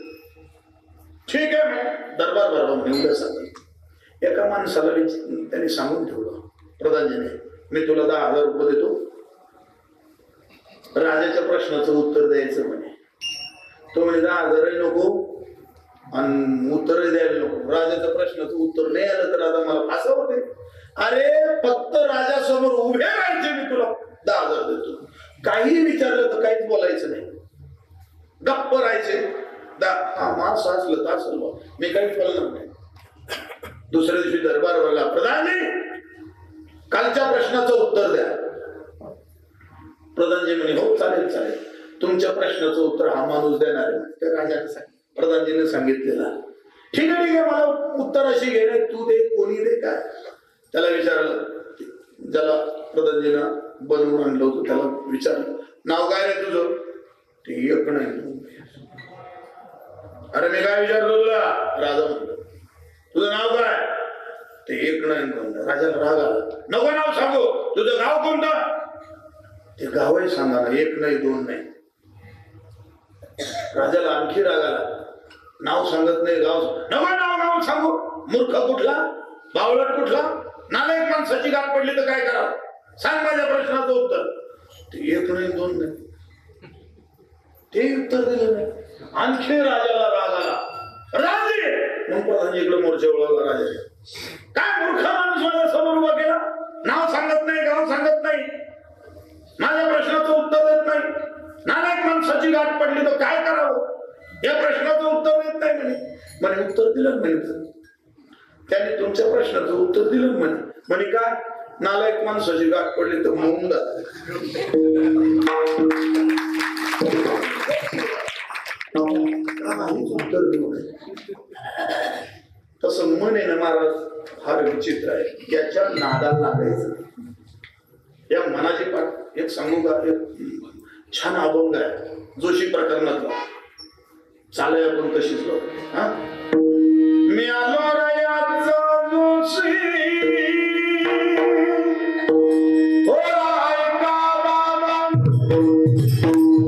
ठीक आहे, मग दरबार भरवा, मी उद्या सांगेन. एका माणसाला त्यांनी सांगून ठेवलं प्रधानजीने, मी तुला 10,000 रुपये देतो, राजाच्या प्रश्नाचं उत्तर द्यायचं म्हणे. तो म्हणे 10,000 नको आणि उत्तर द्यायला नको. राजाच्या प्रश्नाचं उत्तर नाही आलं तर आता मला फासा होते. अरे फक्त राजासमोर उभे राहायचे, मी तुला 10,000 देतो. काही विचारलं तर काहीच बोलायचं नाही, गप्प राहायचे. मास असलं तर असलं, मी काहीच बोलणार नाही. दुसऱ्या दिवशी दरबार भरला. प्रधानजी, कालच्या प्रश्नाचं उत्तर द्या. प्रधानजी म्हणे, हो चालेल चालेल, तुमच्या प्रश्नाचं उत्तर हा माणूस देणार आहे. त्या राजाने प्रधानजीने सांगितलेलं. ठीक आहे ठीक आहे, मला उत्तर अशी घेणे, तू दे, कोणी दे, काय? त्याला विचारलं. ज्याला प्रधानजीनं बनवून आणलं होतं त्याला विचारलं, नाव काय रे तुझं? ते एक नाही. अरे मी काय विचारलं तुला? राजा म्हणतो, तुझं नाव काय? ते एक नाही. राजाला राग आला. नको नाव सांगू, तुझं गाव कोणतं? ते गावही सांगा ना, एक नाही दोन नाही. राजाला आणखी राग आला. नाव सांगत नाही, गाव नको, नाव सांगू. मूर्ख कुठला, बावळट कुठला, नालायक माणसाची गाठ पडली तर काय करावं? सांग माझ्या प्रश्नाचं उत्तर. ते एक नाही दोन नाही, ते उत्तर दिलं नाही. आणखी राजाला राग आला. राजे मग प्रधानजीकडे मोर्चा वळवला. राजा, काय मूर्ख माणूस माझ्या समोर उभा केला, नाव सांगत नाही, गाव सांगत नाही, माझ्या प्रश्नाचं उत्तर देत नाही, नालायक माणसाची गाठ पडली तर काय करावं? या प्रश्नाचं उत्तर देत नाही म्हणे. उत्तर दिलं म्हणे, त्याने तुमच्या प्रश्नाचं उत्तर दिलं म्हणे काय? नालायक माणसाची गाठ पडली तर म्हणून उत्तर देऊ नये. तसं मन आहे ना महाराज, फार विचित्र आहे. याच्या नादाला लागायचं. या मनाची पाठ एक सांगू का, एक छान अभंग आहे जोशी प्रकरणातला. चालय आपण तशीच. मी आलो रयाचा जोशी हो ऐका बाबा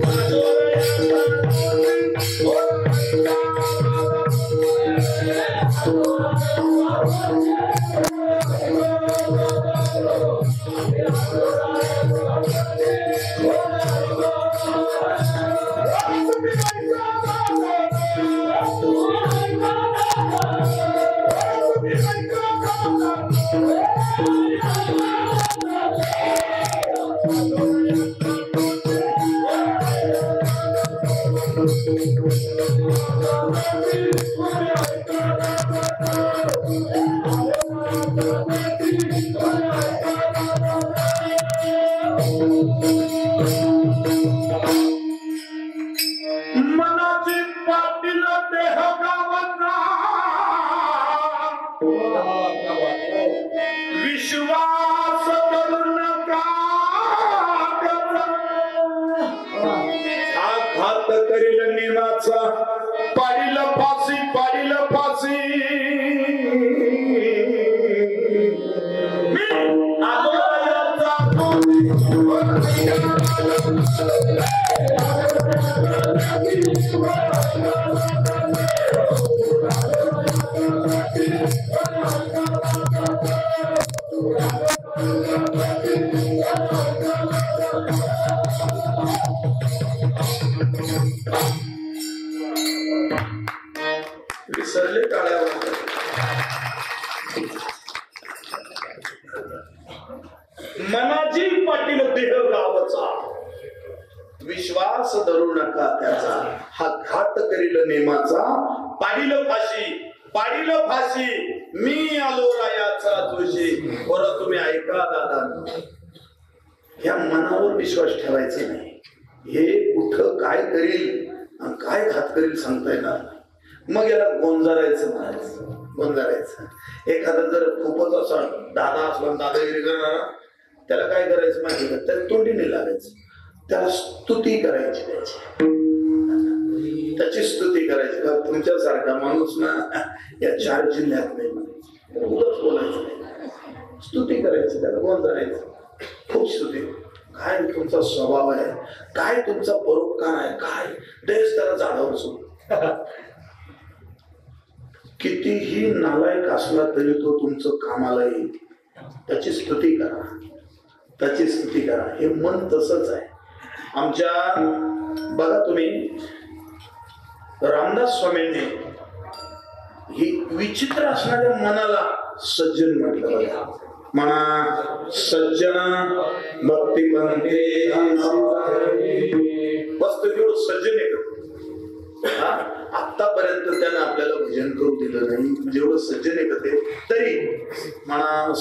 आलो रयाचा जोशी हो मनाची पाटील देह गावाचा विश्वास करू नका घात करील निमाचा पाडील फाशी पाडील फाशी विसरले टाळ्यावर मनाजी पाटील देह गावचा विश्वास धरू नका त्याचा हा घात करील नेमाचा पाडील फाशी मी आलो रायाचा जोशी बरं तुम्ही ऐका दादा या मनावर विश्वास ठेवायचा नाही हे कुठं काय करील आणि काय घात करील सांगता येणार नाही मग याला गोंजारायचं म्हणायचं गोंजारायचं एखादा जर खूपच असा दादा असला दादागिरी करणारा त्याला काय करायचं माहिती का त्याला तोंडीने लागायचं त्याला स्तुती करायची त्याची स्तुती करायची का तुमच्यासारखा माणूस ना या 4 जिल्ह्यात नाही म्हणायचं उगाच बोलायचं नाही स्तुती करायची त्याला गोंजारायचं खूप स्तुती काय तुमचा स्वभाव आहे काय तुमचा परोपकार आहे काय देश त्याला झाडावर सोड कितीही नालायक असला तरी तो तुमचं कामाला येईल त्याची स्तुती करा हे मन तसंच आहे आमच्या बघा तुम्ही रामदास स्वामींनी ही विचित्र असणाऱ्या मनाला सज्जन म्हटलं बघा म्हणा सज्जन भक्ती बनते वस्तू जेवढं सज्जन आहे आतापर्यंत त्यानं आपल्याला भजन करू दिलं नाही जेवढं सज्जन आहे ते तरी म्हणा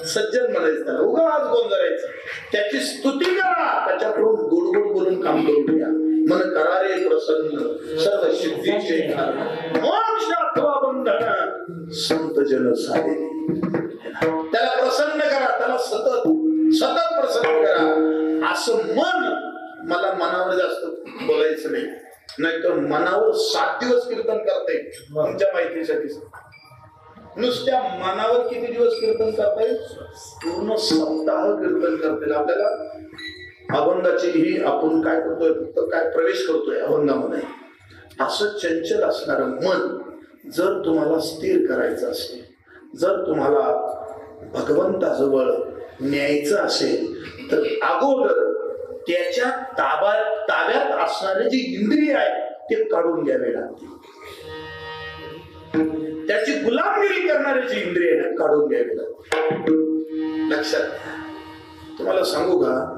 सज्जन म्हणायचं त्याला उगाच गोंजारायचं त्याची स्तुती करा त्याच्याकडून गोड गोड बोलून काम करून घ्या मन करारे प्रसन्न सर्व सिद्धीचे मोक्ष अथवा बंधन संत जन सारे त्याला प्रसन्न करा त्याला सतत प्रसन्न करा असं मन मला मनावर जास्त बोलायचं नाही नाहीतर मनावर 7 दिवस कीर्तन करता येईल तुमच्या माहितीसाठी नुसत्या मनावर किती दिवस कीर्तन करता येईल पूर्ण सप्ताह कीर्तन करता येईल आपल्याला अभंगाची ही आपण काय करतोय फक्त काय प्रवेश करतोय अभंगामध्ये असं चंचल असणार मन जर तुम्हाला स्थिर करायचं असेल जर तुम्हाला भगवंताजवळ न्यायचं असेल तर अगोदर त्याच्या ताब्यात असणारे जे इंद्रिय आहे ते काढून घ्यावे लागतील त्याची गुलामगिरी करणारे जे इंद्रिय आहे काढून घ्यावे लागतील लक्षात तुम्हाला सांगू का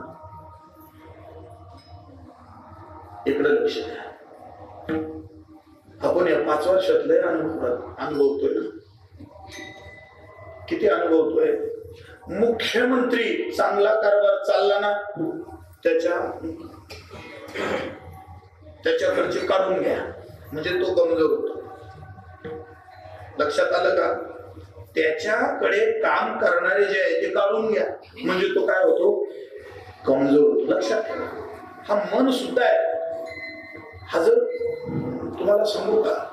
इकडे लक्ष द्या आपण या 5 वर्षातले अनुभवतोय ना किती अनुभवतोय मुख्यमंत्री चांगला कारभार चालला ना त्याच्याकडचे काढून घ्या म्हणजे तो कमजोर होतो लक्षात आलं का त्याच्याकडे काम करणारे जे आहे ते काढून घ्या म्हणजे तो काय होतो कमजोर होतो लक्षात ठेवा हा मन सुद्धा आहे हा जर तुम्हाला सांगू का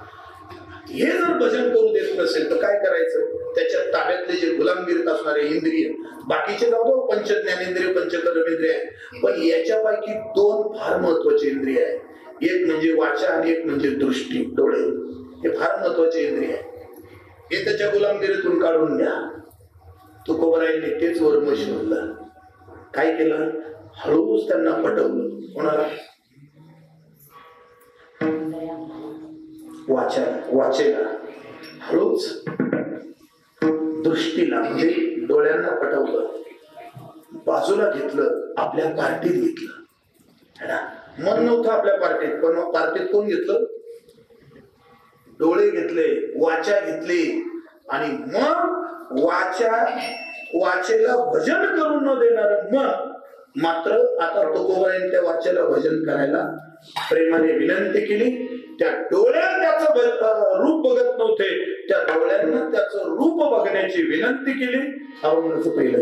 हे जर भजन करू देत नसेल तर काय करायचं? त्याच्या ताब्यातले जे गुलामगिरीत असणारे इंद्रिय, बाकीचे जाऊ दो, पंच ज्ञानेंद्रिय, पंचकर्मेंद्रिय आहे, पण याच्यापैकी दोन फार महत्वाचे इंद्रिय आहे. एक म्हणजे वाचा आणि एक म्हणजे दृष्टी, डोळे. हे फार महत्वाचे इंद्रिय आहे. हे त्याच्या गुलामगिरीतून काढून द्या. तुकोबरायांनी तेच वर्म शोधलं. काय केलं? हळूच त्यांना पटवलं. कोणाला? वाचेला हळूच, दृष्टीला म्हणजे डोळ्यांना पटवलं, बाजूला घेतलं, आपल्या पार्टीत घेतलं. मन नव्हतं आपल्या पार्टीत, पण पार्टीत कोण घेतलं? डोळे घेतले, वाचा घेतली. आणि मग वाचेला भजन करून न देणार मन मात्र आता तुकोबारांनी त्या वाचेला भजन करायला प्रेमाने विनंती केली. त्या डोळ्यात त्याचं रूप बघत नव्हते, त्या डोळ्यांना त्याचं रूप बघण्याची विनंती केली. अभंगाचं पहिलं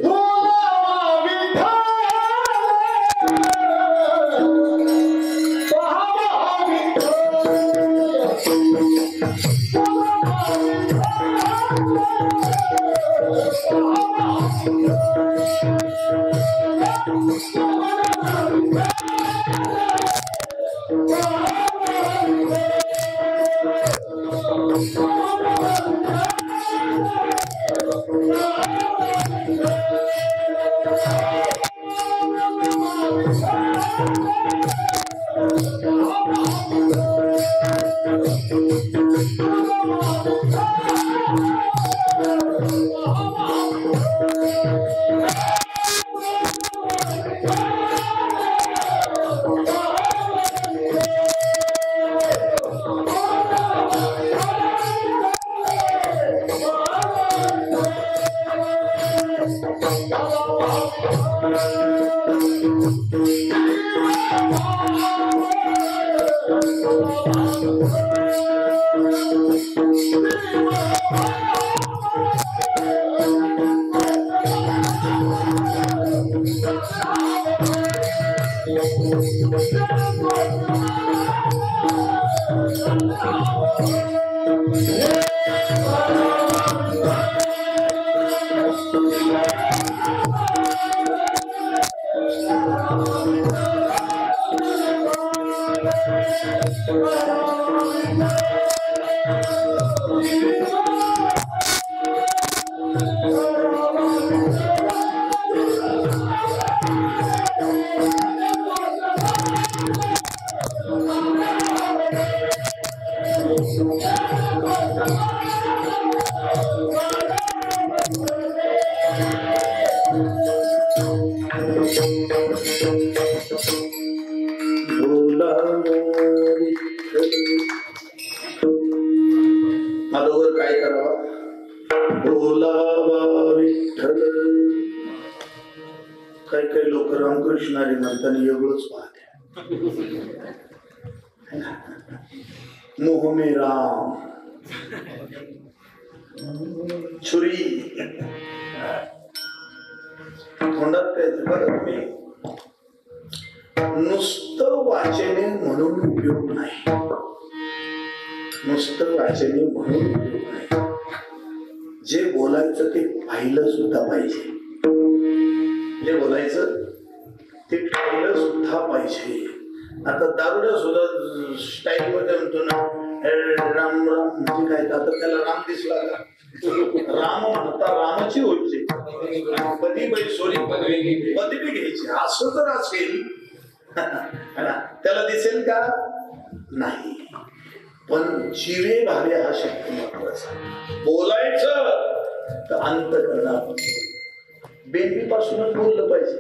अगोदर काय करावं? बोलावा विठ्ठल. काही लोक रामकृष्ण हरी म्हणताना एवढंच पाहते. मोह में राम छुरी तोंडात काय बघा तुम्ही. नुसतं वाचने म्हणून उपयोग नाही. नुसतं वाचने म्हणून उपयोग नाही. जे बोलायचं ते पाहिलं सुद्धा पाहिजे. जे बोलायचं ते पाहिलं सुद्धा पाहिजे. आता दारुड्या सुद्धा स्टाईल मध्ये म्हणतो ना, राम राम म्हणजे काय? आता त्याला राम दिसला का? राम म्हणता रामाची होईल. पदवी सॉरी पदवी घ्यायची असं जर असेल त्याला दिसेल का? नाही. पण जिवे भावे हा शब्द महत्वाचा. बोलायचं तर अंतःकरणापासून, बेंबीपासूनच बोललं पाहिजे.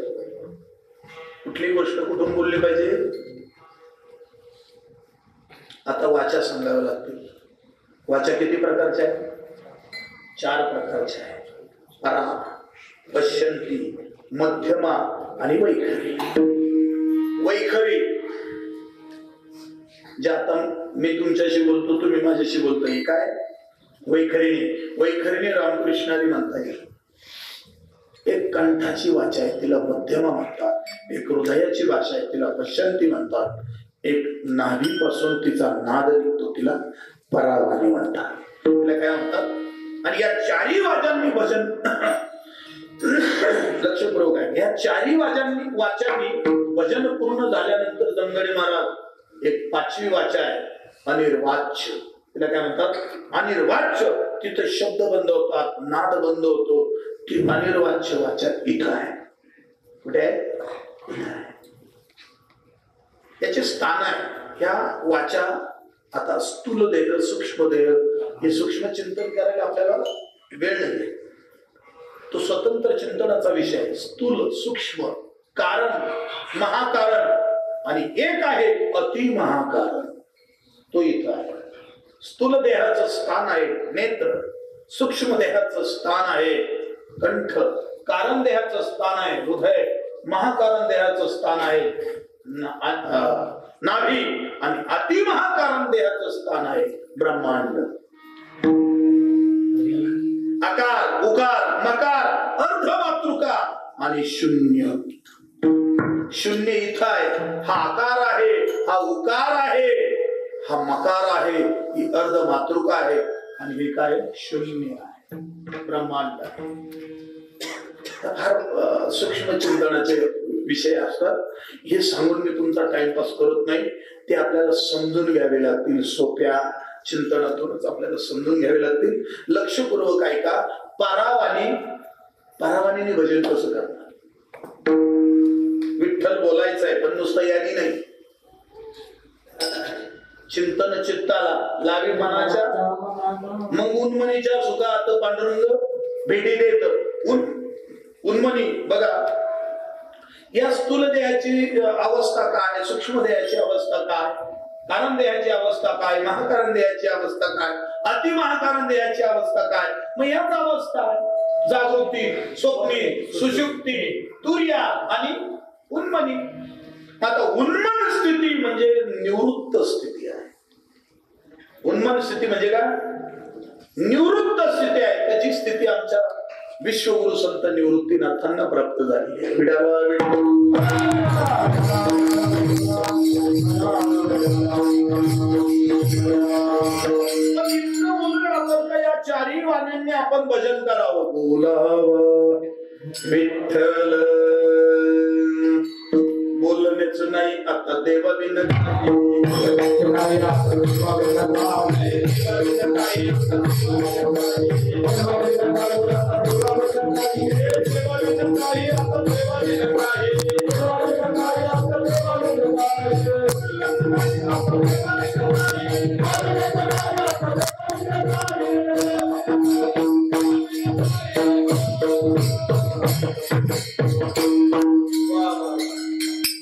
कुठली गोष्ट कुठून बोलली पाहिजे? आता वाचा सांगाव्या लागतील. वाचा किती प्रकारच्या आहेत? 4 प्रकारच्या आहेत. परा, पश्यंती, मध्यमा आणि वैखरी. वैखरी जे आता मी तुमच्याशी बोलतो, तुम्ही माझ्याशी बोलतोय, काय वैखरीने रामकृष्णारी म्हणता येईल. एक कंठाची वाचा आहे, तिला मध्यमा म्हणतात. एक हृदयाची भाषा आहे, तिला पश्यंती म्हणतात. एक नाभीपासून तिचा नाद निघतो, तिला परावानी म्हणतात. काय म्हणतात? आणि या चारही वाजांनी भजन लक्षपूर्वक आहे. या चारही वाचांनी भजन पूर्ण झाल्यानंतर दंगडे महाराज एक पाचवी वाचा आहे अनिर्वाच्य. तिला काय म्हणतात? अनिर्वाच्य. तिथं शब्द बंद होतात, नाद बंद होतो. ती अनिर्वाच्य वाचा इथं आहे. कुठे आहे? त्याचे स्थान आहे. या वाचा आता स्थूल देह, सूक्ष्म देह, हे सूक्ष्म चिंतन करायला आपल्याला वेळ नाही. तो स्वतंत्र चिंतनाचा विषय. स्थूल, सूक्ष्म, कारण, महाकारण आणि एक आहे अति महाकारण. तो इथं आहे. स्थूल देहाचं स्थान आहे नेत्र, सूक्ष्म देहाचं स्थान आहे कंठ, कारण देहाचं स्थान आहे हृदय, महाकारण देहाचं स्थान आहे नाभी आणि अतिमहाकारण देहाचं स्थान आहे ब्रह्मांड. आकार, उकार, मकार, अर्धमातृका आणि शून्य. शून्य इथं आहे. हा आकार आहे, हा उकार आहे, हा मकार आहे, ही अर्धमातृका आहे आणि हे काय? शून्य आहे, ब्रह्मांड. फार सूक्ष्म चिंतनाचे विषय असतात. हे सांगून मी तुमचा टाइमपास करत नाही. ते आपल्याला समजून घ्यावे लागतील. सोप्या चिंतनातूनच आपल्याला समजून घ्यावे लागतील. लक्षपूर्वक ऐका. परावानीने भजन कसं करणार? विठ्ठल बोलायचं आहे पण नुसतं यानी नाही. चिंतन चित्ताला लावी मनाच्या, मग उन्मनीच्या सुखात पांडुरंग भेटी देत. उन्मनी बघा. या स्थूल देहाची अवस्था काय, सूक्ष्म देहाची अवस्था काय, कारण देहाची अवस्था काय, महाकारण देहाची अवस्था काय, अतिमहाकारण देहाची अवस्था काय. मग याच अवस्था जागृती, स्वप्नी, सुषुप्ती, तुर्या आणि उन्मनी. आता उन्मन स्थिती म्हणजे निवृत्त स्थिती आहे. उन्मन स्थिती म्हणजे काय? निवृत्त स्थिती आहे. त्याची स्थिती आमच्या विश्वगुरु संत निवृत्तीनाथांना प्राप्त झाली आहे. या चारही वाण्यांनी आपण भजन करावं. बोलावं विठ्ठल, बोलणेच नाही आता देवा बिन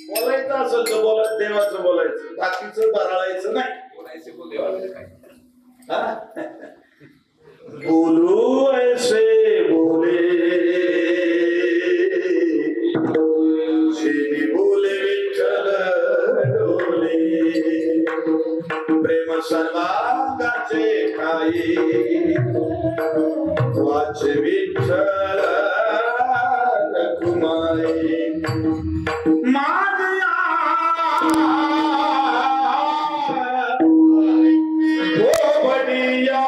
बोलायचं असेल तर बोला, देवाचं बोलायचं, बाकीचं बराळायचं नाही. बोलू ऐसे बोले बोले विठ्ठल डोले, प्रेम सर्वांगाचे काही वाचे विठ्ठल रखुमाई. माझ्या गोबडिया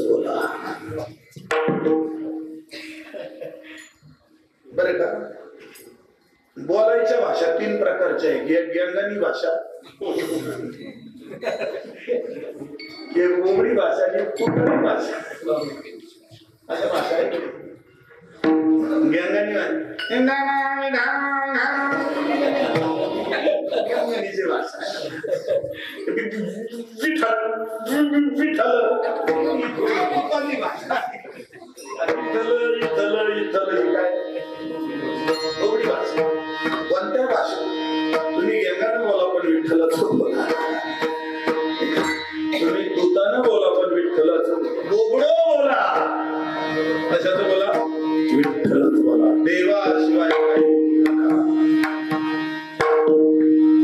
बोला. बरं का, बोलायच्या भाषा 3 प्रकारच्या आहेत. एक व्यंगानी भाषा, एक बोबडी भाषा आणि एक कुटुंबी भाषा. अशा भाषा आहेत. व्यंगानी व्यंगानीची भाषा कोणत्या भाषा तुम्ही व्यंगानं बोला पण विठ्ठलाचं बोला, तुम्ही तुतानं बोला पण विठ्ठलाचं बोबडं बोला. कशाचं बोला? विठ्ठलाचं बोला. देवाशिवाय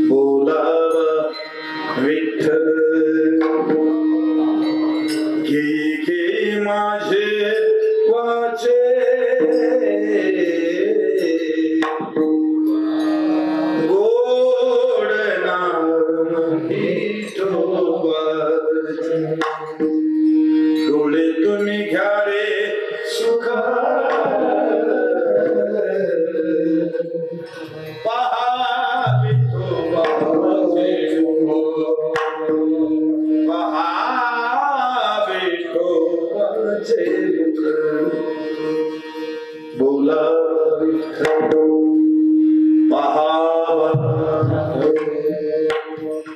बोलावा विठ्ठल घे माझे वाचे गोड नाम डोळे तुम्ही घ्या रे सुखा बोला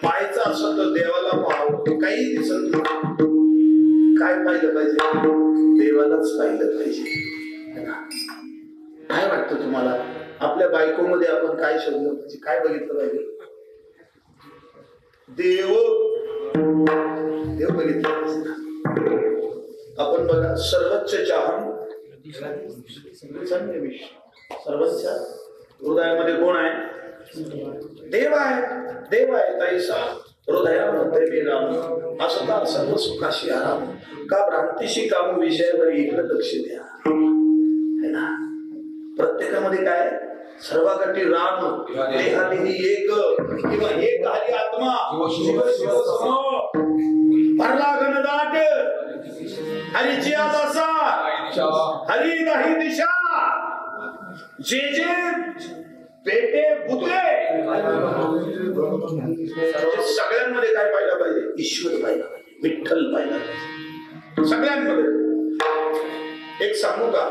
पाहायचं असं तर देवाला पाहावं. काही दिसत नाही. काय पाहिलं पाहिजे? देवालाच पाहिलं पाहिजे. काय वाटतं तुम्हाला? आपल्या बायकोमध्ये आपण काय शोधलं पाहिजे? काय बघितलं पाहिजे? देव बघितलं पाहिजे. आपण बघा, सर्वोच्च चाहम सर्वोच्च हृदयामध्ये कोण आहे? देव आहे. देव आहे. तैसा हृदयामध्ये मी राम असता सर्व सुखाशी आराम का भ्रांतीशी काम विषयावर इकडे लक्ष द्या. है ना? प्रत्येकामध्ये काय? सर्वासाठी राम देहादेही एक किंवा एक हरी आत्मा भरला घनदाट हरीची आसा हरी नाही दिशा जे जे पेटे भुतले. सगळ्यांमध्ये काय पाहिलं पाहिजे? ईश्वर पाहिला पाहिजे, विठ्ठल पाहिला पाहिजे. सगळ्यांमध्ये एक सांगू का?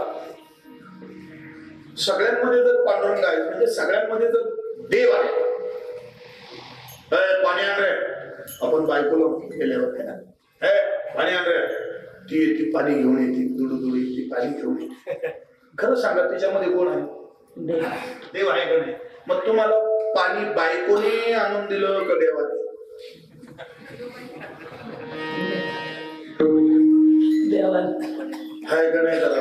सगळ्यांमध्ये जर पांडुरंग आहे म्हणजे सगळ्यांमध्ये जर देव आहे. पाणी आण रे, आपण बायकोला गेल्यावर आहे ना, पाणी आण रे, ती येते पाणी घेऊन येते, दुडू येते पाणी घेऊन येते. खरं सांगा त्याच्यामध्ये कोण आहे? देव आहे का नाही? मग तुम्हाला पाणी बायकोने आणून दिलं का देवाने? आहे का नाही? करा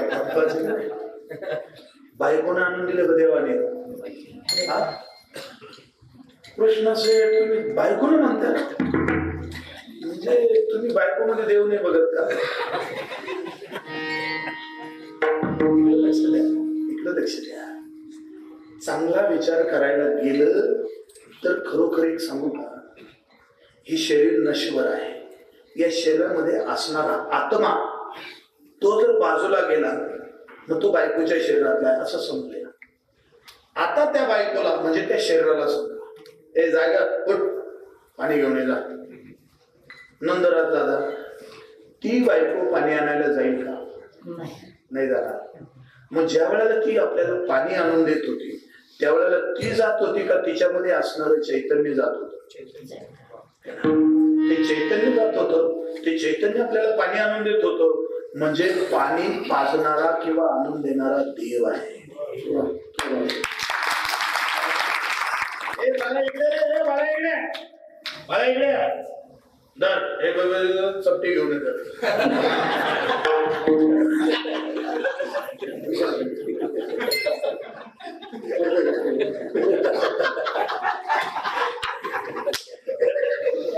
बायकोने आणून दिलं का देवाने? प्रश्न असे, तुम्ही बायकोने म्हणता म्हणजे तुम्ही बायकोमध्ये देव नाही बघत का? इकडं लक्ष द्या. चांगला विचार करायला गेलं तर खरोखर एक सांगू का, हे शरीर नश्वर आहे. या शरीरामध्ये असणारा आत्मा तो जर बाजूला गेला मग तो बायकोच्या शरीरातला आहे असं समजूया. आता त्या बायकोला म्हणजे त्या शरीराला समजा, ए जागा उठ पाणी घेऊन ये जा. नंदरात दादा ती बायको पाणी आणायला जाईल का? नाही जाणार. मग ज्या वेळेला ती आपल्याला पाणी आणून देत होती त्यावेळेला ती जात होती का तिच्यामध्ये असणारं चैतन्य जात होतं? ते चैतन्य जात होतं. ते चैतन्य आपल्याला पाणी आणून देत होतं. म्हणजे पाणी पाजणारा किंवा आणून देणारा देव आहे. चपटी घेऊन येतात.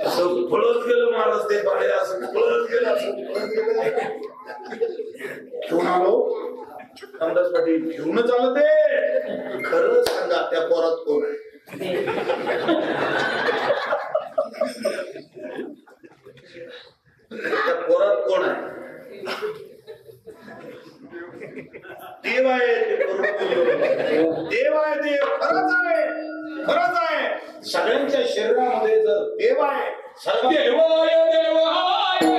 असं पळत गेलं महाराज ते पाणी, असं पळत गेलं, असं पळत गेलं. घेऊन आलो अंदाजसाठी घेऊनच आलं ते. खरं सांगा त्या पोरात कोण आहे? त्या पोरात कोण आहे? देव आहे ते देव आहे, ते खरंच आहे, खरंच आहे. सगळ्यांच्या शरीरामध्ये जर देव आहे, सर्व देवाय देवाय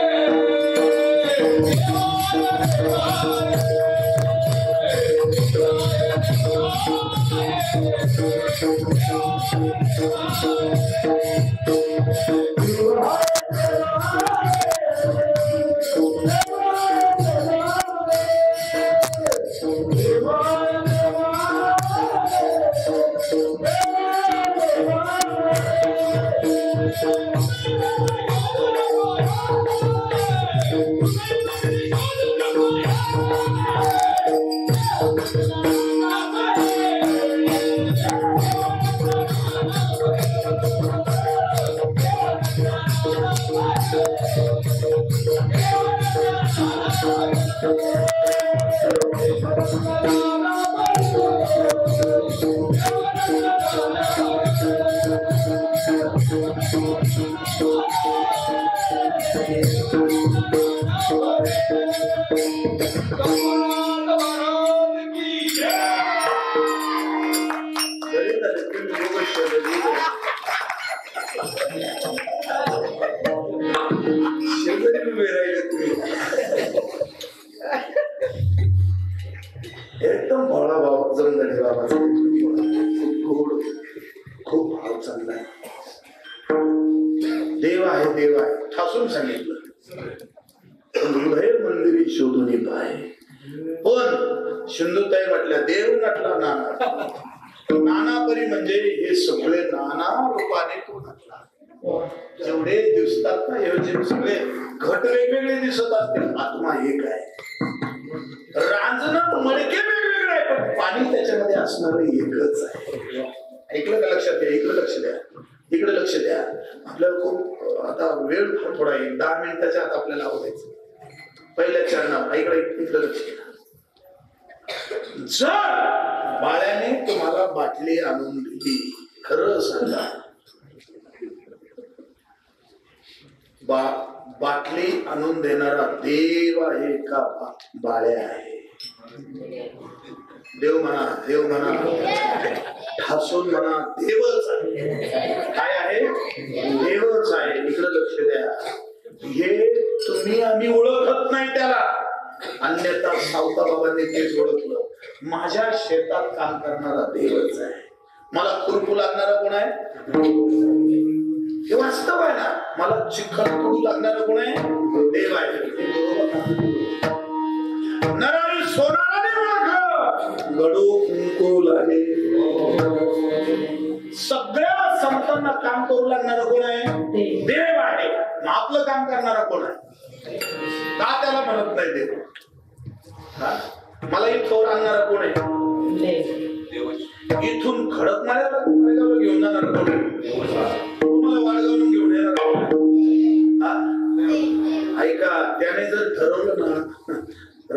एकदम भोळा भाव जमदडे बाबाचा गोड खूप भाव चाललाय. देव आहे, देव आहे ठासून सांगितलं. हृदय मंदिरी शोधून पाय. पण सिंधुताई म्हटल्या देव नटला नाना. नानापरी म्हणजे हे सगळे नाना रूपाने तो नटला. जेवढे दिसतात ना हे सगळे घट वेगवेगळे दिसत असतील, आत्मा एक आहे. रांजणं मडके वेगवेगळे आहे, पण पाणी त्याच्यामध्ये असणार एकच आहे. ऐकलं का? लक्षात द्या, इकडे लक्ष द्या, इकडे लक्ष द्या. आपल्याला खूप आता वेळ थोडा 10 मिनिटाच्या आत आपल्याला आवडायचं. पहिल्या चरणावर इकडे लक्ष द्या. जर बाळ्याने तुम्हाला बाटली आणून दिली, खरं सांगा बाटली आणून देणारा देव आहे का बाळ्या आहे? देव म्हणा, देव म्हणा, ठासून म्हणा, देवच आहे. काय आहे? देवच आहे. इकडे लक्ष द्या. हे तुम्ही आम्ही ओळखत नाही त्याला, अन्यथा सावता बाबांनी तेच ओळखलं. माझ्या शेतात काम करणारा देवच आहे. मला खुरपू लागणारा कोण आहे? हे वास्तव आहे ना. मला चिखल तोडू लागणारा कोण आहे? देव आहे. नरारी सोनाराने ओळख, गडू कुंकू लागे. सगळ्या संतांना काम करू लागणारा कोण आहे? देव आहे. आपलं काम करणारा कोण आहे? का त्याला म्हणत नाही देव? मला इथवर आणणारा कोण आहे? इथून खडकणाऱ्याला घेऊन जाणार कोण आहे? तुम्हाला वाडगावून घेऊन येणार कोण आहे? ऐका, त्याने जर ठरवलं ना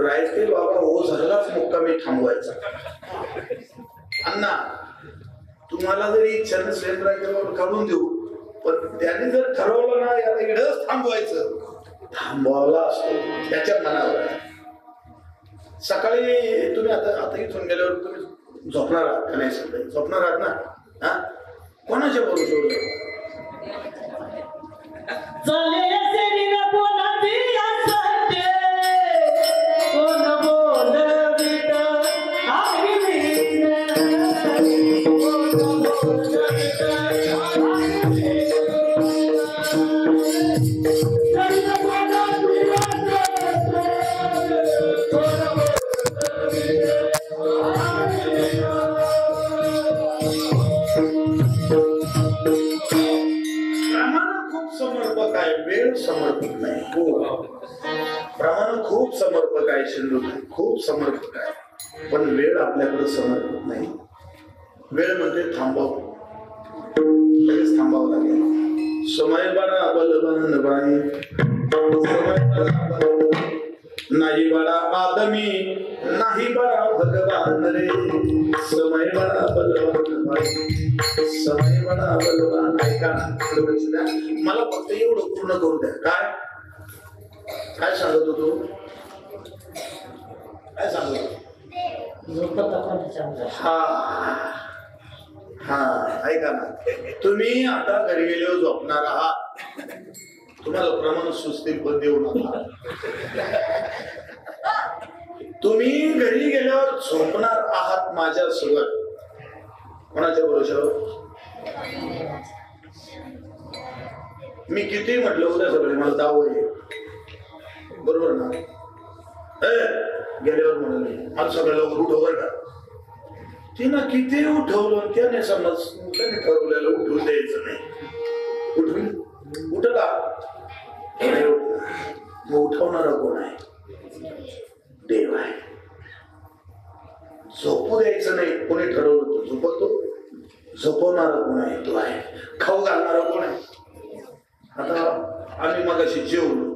रायते बाबा हो झालाच मुक्कामी थांबवायचा. अण्णा तुम्हाला जरी इच्छा नसेल रायते बाबा काढून देऊ, पण त्याने जर ठरवलं ना याला इकडंच थांबवायचं, थांबवायला असतो त्याच्या मनावर. सकाळी तुम्ही आता इथून गेल्यावर तुम्ही झोपणार आहात का नाही? सकाळी झोपणार आहात ना? हा, कोणाच्या बरोबर समर्पक नाही. प्रमाण खूप समर्पक आहे, सिंधुताई खूप समर्पक आहे, पण वेळ आपल्याकडे समर्पक नाही. वेळ म्हणजे थांबावं, लगेच थांबावं लागेल. समय बडा बलवान बाई, नाही बडा आदमी, नाही बडा भगवान रे. समय बडा बलवान बाई, समय बडा बलवान. ऐका मला फक्त एवढं पूर्ण करू द्या. काय काय सांगत होतो? हा हा ऐका ना, तुम्ही आता घरी गेल्यावर झोपणार आहात, तुम्हाला प्रमाण सुस्ती पण देऊ नका. तुम्ही घरी गेल्यावर झोपणार आहात माझ्या सोबत, कोणाच्या भरोशावर? मी किती म्हटलं उद्या सगळे मला दाव आहे, बरोबर ना? गेल्यावर म्हणाले मला सगळ्या लवकर उठव का, तिनं किती उठवलं त्याने समज त्याने ठरवलेलं उठवून द्यायचं नाही. उठला मग उठवणारा कोण आहे? देव आहे. झोपू द्यायचं नाही कोणी ठरवलं तो झोपतो, झोपवणारा कोण आहे? तो आहे. खाऊ घालणारा कोण आहे? आता आम्ही मगाशी जेवलो,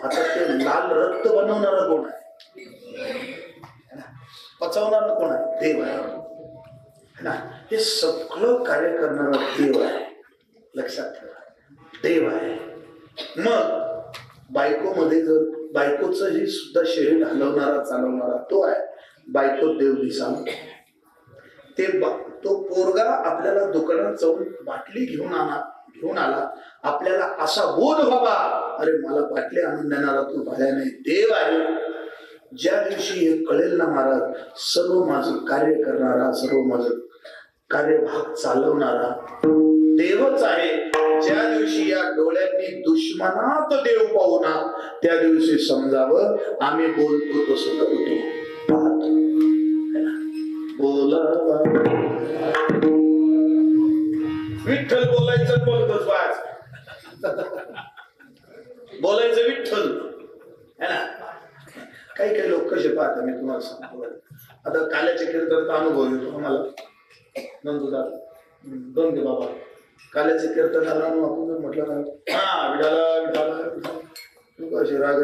आता ते लाल रक्त बनवणारा कोण आहे? पचवणारा कोण आहे? देव आहे ना. हे सगळं कार्य करणारा देव आहे, लक्षात ठेवा. देव आहे. मग बायको मध्ये जर बायकोचं ही सुद्धा शरीर हलवणारा चालवणारा तो आहे. बायको देव दिसा ते तो पोरगा आपल्याला दुकानात जाऊन बाटली घेऊन आला, आपल्याला असा बोध व्हावा, अरे मला बाटली आणून देणारा तू भाड्या नाही, देव आहे. ज्या दिवशी हे कळेल ना महाराज, सर्व माझं कार्य करणारा, सर्व माझं कार्यभाग चालवणारा देवच आहे. ज्या दिवशी या डोळ्यांनी दुश्मनात देव पाहू ना, त्या दिवशी समजावं आम्ही बोलतो तसं करतो. बोला विठ्ठल बोलायचं, बोलतोच बाज बोलायचं विठ्ठल है ना. काही काही लोक कसे पाहता मी तुम्हाला सांगतो. आता काल्याच्या कीर्तनाचा अनुभव येतो आम्हाला. नंदुदा दोन दे बाबा काल्याच्या कीर्तनाला आपण जर म्हटलं ना, हा विडाला विडाला तू कसे राग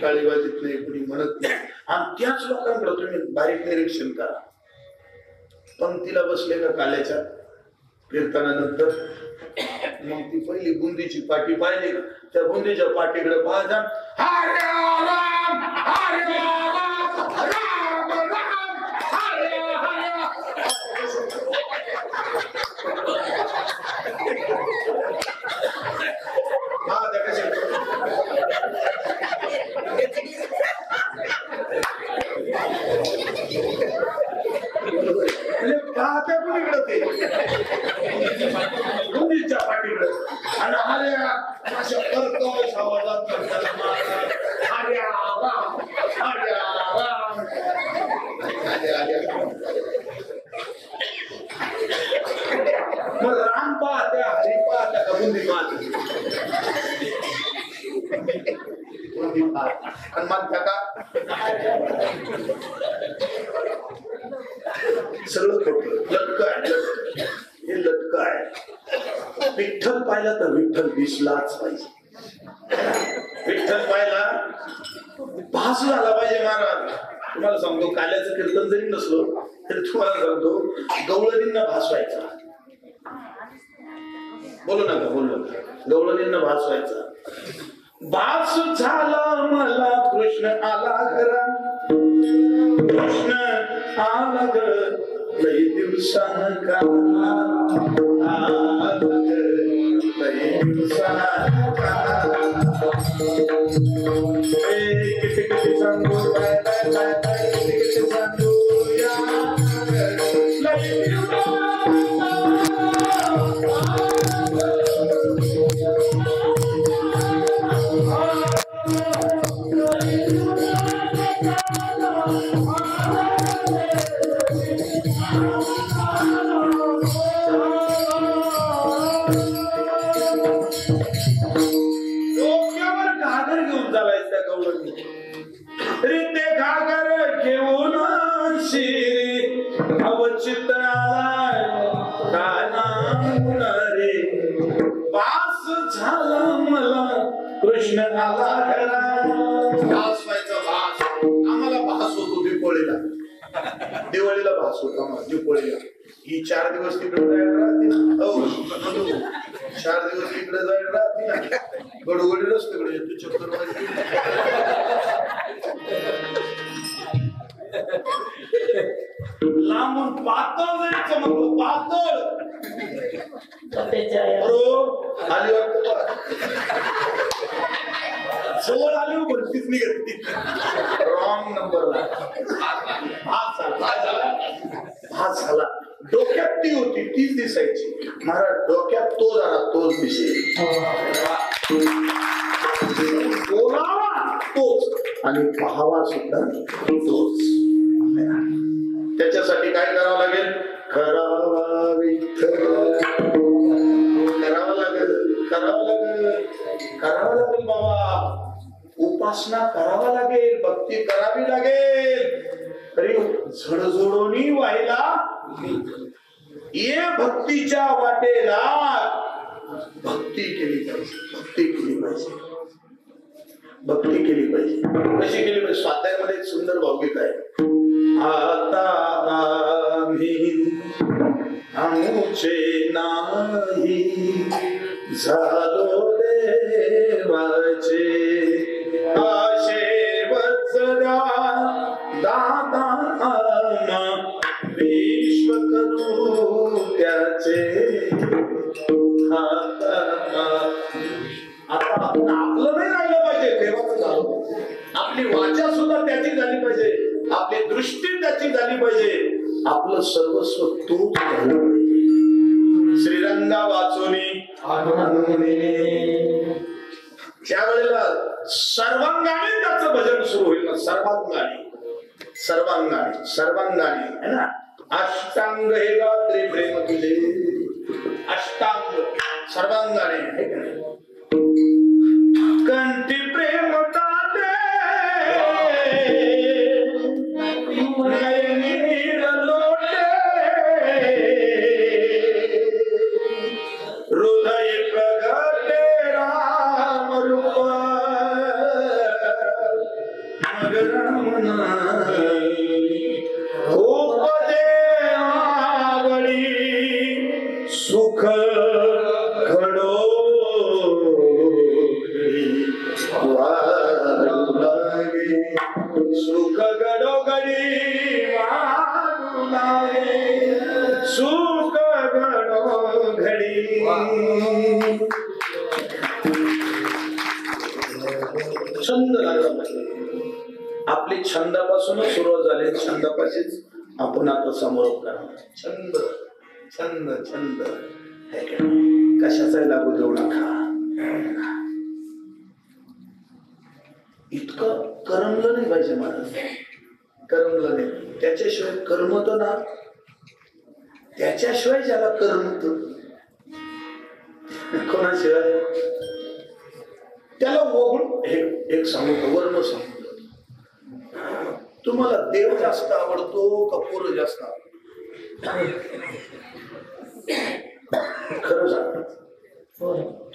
काळी बाजीत नाही, कुणी म्हणत नाही. आणि त्याच लोकांकडे तुम्ही बारीक निरीक्षण करा. पंक्तीला बसले का काल्याच्या कीर्तनानंतर, मग ती पहिली बुंदीची पाटी पाहिली का, त्या बुंदीच्या पाठीकडे पाहता हरे राम हरे राम राम राम हरे हरे. पाहत्या कुणीकडे ते बुंदीच्या पाठीकडे आणि हरे अशा करतोय आवाजात हरे राम हरे राम. मग राम पाहत्या हरी पाहत्या का बुंदी पाहत्या? बुंदी पाहत्या आणि म्हणत्या का सगळं खोटं. लटक आहे, हे लटक आहे. विठ्ठल पाहिला तर विठ्ठल दिसलाच पाहिजे. विठ्ठल पाहिला भास झाला पाहिजे. महाराज तुम्हाला सांगतो, काल्याचं कीर्तन जरी नसलो तरी तुम्हाला सांगतो गवळणींना भास व्हायचा. बोलू नका बोलू नका. गवळणींना भास व्हायचा. भास झाला मला कृष्ण आला घरा, कृष्ण आला ग लई दिवसान का लई दिवसान का. किती किती सांगू किती किती सांगू या लई दिवसान. कृष्ण आला घरा. भास व्हायचा भास. आम्हाला भास होतो दिपोळीला, दिवाळीला भास होता आम्हाला दिपोळीला. ही 4 दिवस तिकडे जायला राहते ना, 4 दिवस तिकडे जायला राहते ना, गडोगडी रस्त्याकडे तू चक्कर पातळ जरी चमकलं पातळ आली वाटत जवळ आली भरतीच निघत रॉंग नंबरला भात झाला डोक्यात ती होती तीच दिसायची महाराज डोक्यात तो झाला तोच दिसेल बोलावा तोच आणि पाहावा सुद्धा तोच त्याच्यासाठी काय करावं लागेल करावा विठ्ठल करावं लागेल बाबा उपासना करावा लागेल भक्ती करावी लागेल तरी झडझडोनी व्हायला ये भक्तीच्या वाटेला भक्ती केली पाहिजे कशी केली पाहिजे स्वाध्यायामध्ये एक सुंदर भावगीत आहे आता आमुचे नाही झालो देवाचे आशे वत्सदा दादा विश्व करू त्याचे आता आपलं नाही राहिलं पाहिजे देवाचं झालं आपली वाचा सुद्धा त्याची झाली पाहिजे आपली दृष्टी त्याची झाली पाहिजे आपलं सर्वस्व तूच झालं पाहिजे श्रीरंगा वाचोनी त्यावेळेला सर्वांगाने त्याचं भजन सुरू होईल ना सर्वांगाने है ना अष्टांग हे गात्री प्रेम तुझे अष्टांग सर्वांगाने है का नाही कंठी प्रेम ताटे नयनी नीर लोटे हृदय प्रगटे राम रूप मग राम उपदे आवडी सुख घडो सुख घडोघडी वाढू लागे सुख घडोघडी छंद लागला आपली छंदापासूनच सुरुवात झाली छंदापाशीच आपण आता समोर करा छंद छंद छंद कशाचाही लागू देऊ नका इतकं करमलं नाही पाहिजे महाराज करमलं नाही त्याच्याशिवाय करमत ना त्याच्याशिवाय ज्याला करमत कोणाशिवाय त्याला वगळून एक सांगू वर्म सांगू तुम्हाला देव जास्त आवडतो का पोरं जास्त खरं सांग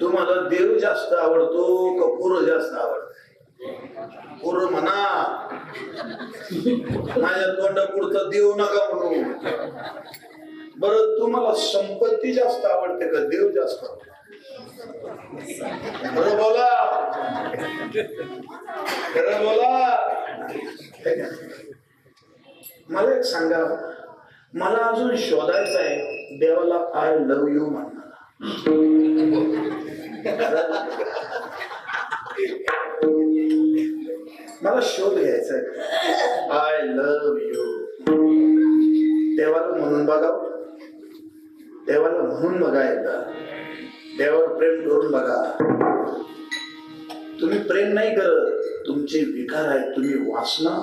तुम्हाला देव जास्त आवडतो का पोरं जास्त आवडतो पोरं म्हणा माझ्या तोंडापुरतं देव नका म्हणू बरं तुम्हाला संपत्ती जास्त आवडते का देव जास्त खरं बोला मला एक सांगा मला अजून शोधायचं आहे देवाला आय लव्ह यू म्हणणारा मला शोध घ्यायचा आहे आय लव्ह यू देवाला म्हणून बघा एकदा देवावर प्रेम करून बघा तुम्ही प्रेम नाही करत तुमचे विकार आहेत तुम्ही वासना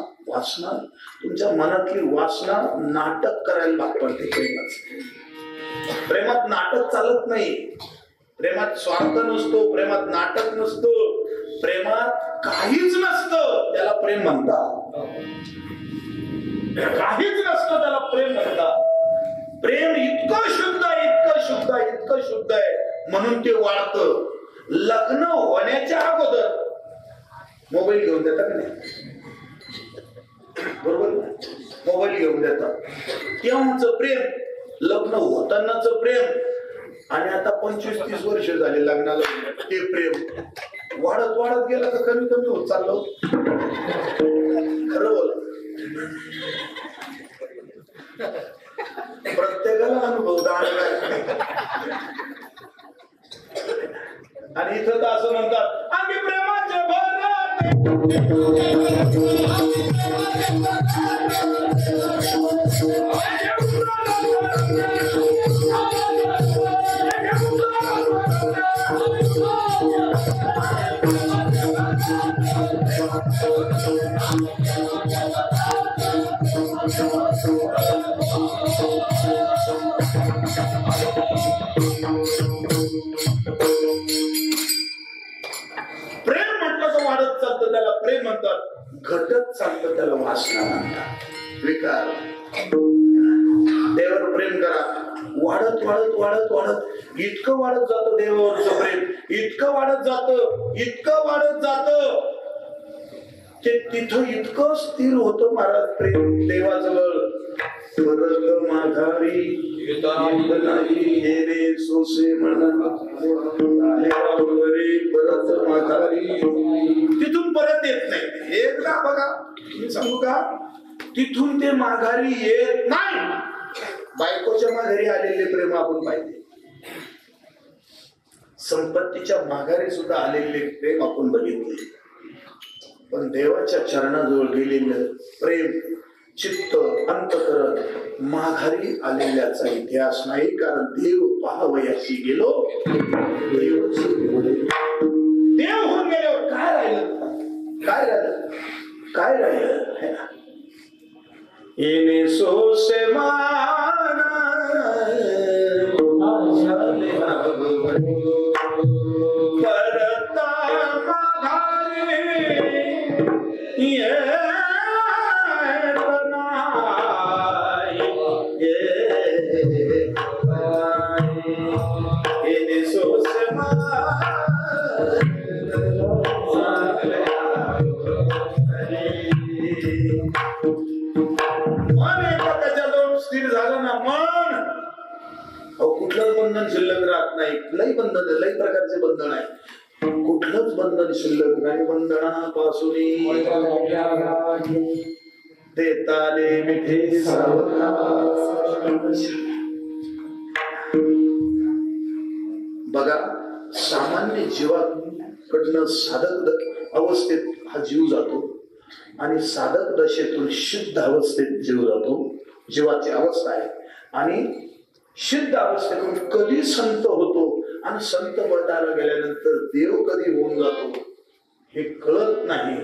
तुमच्या मनातली वासना नाटक करायला भाग पडते प्रेमात नाटक चालत नाही प्रेमात स्वार्थ नसतो प्रेमात नाटक नसतो प्रेमात काहीच नसतं त्याला प्रेम म्हणतात काहीच नसतं त्याला प्रेम म्हणतात प्रेम इतकं शुद्ध आहे म्हणून ते वाढतं लग्न होण्याच्या अगोदर मोबाईल घेऊन देतात की नाही बरोबर मोबाईल घेऊन देतात तेव्हाच प्रेम लग्न होतानाच प्रेम आणि आता 25-30 वर्ष झाले लग्नाला ते प्रेम वाढत गेलं तर कमी होत चाललं खरं बोला प्रेम म्हटलं तर वाढत चालतं त्याला प्रेम म्हणतात, घटत चालतं त्याला वासना म्हणतात, विकार. देवावर प्रेम करा, वाढत वाढत वाढत वाढत इतकं वाढत जातं देवावरचं प्रेम, इतकं वाढत जातं, इतकं वाढत जातं ते तिथं इतकं स्थिर होतं महाराज प्रेम देवाजवळ. परत माघारी नाही गेले सोसे म्हणा, परत माघारी तिथून परत येत नाही. एकदा बघा मी सांगू का, तिथून ते माघारी येत नाही. बायकोच्या माघारी आलेले प्रेम आपण पाहिजे, संपत्तीच्या माघारी सुद्धा आलेले प्रेम आपण बघितले, पण देवाच्या चरणाजवळ गेलेलं प्रेम, चित्त, अंतकरण माघारी आलेल्याचा इतिहास नाही. कारण देव पाहावयाशी गेलो, देव होऊन गेल्यावर काय राहिलं, काय राहिलं, काय राहिलं. येणे सोसे माना परता माघारी स्थिर झालं ना मन, कुठलंच बंधन शिल्लक राहत नाही. लई बंधन, लई प्रकारचे बंधन आहे, कुठलंच बंधन शिल्लक नाही. बंधनापासून देताले मिठे बघा, सामान्य जीवाकडनं साधक अवस्थेत हा जीव जातो आणि साधक दशेतून शुद्ध अवस्थेत जीव जातो. जीवाची अवस्था आहे आणि शुद्ध अवस्थेतून कधी संत होतो आणि संत पदाला गेल्यानंतर देव कधी होऊन जातो हे कळत नाही.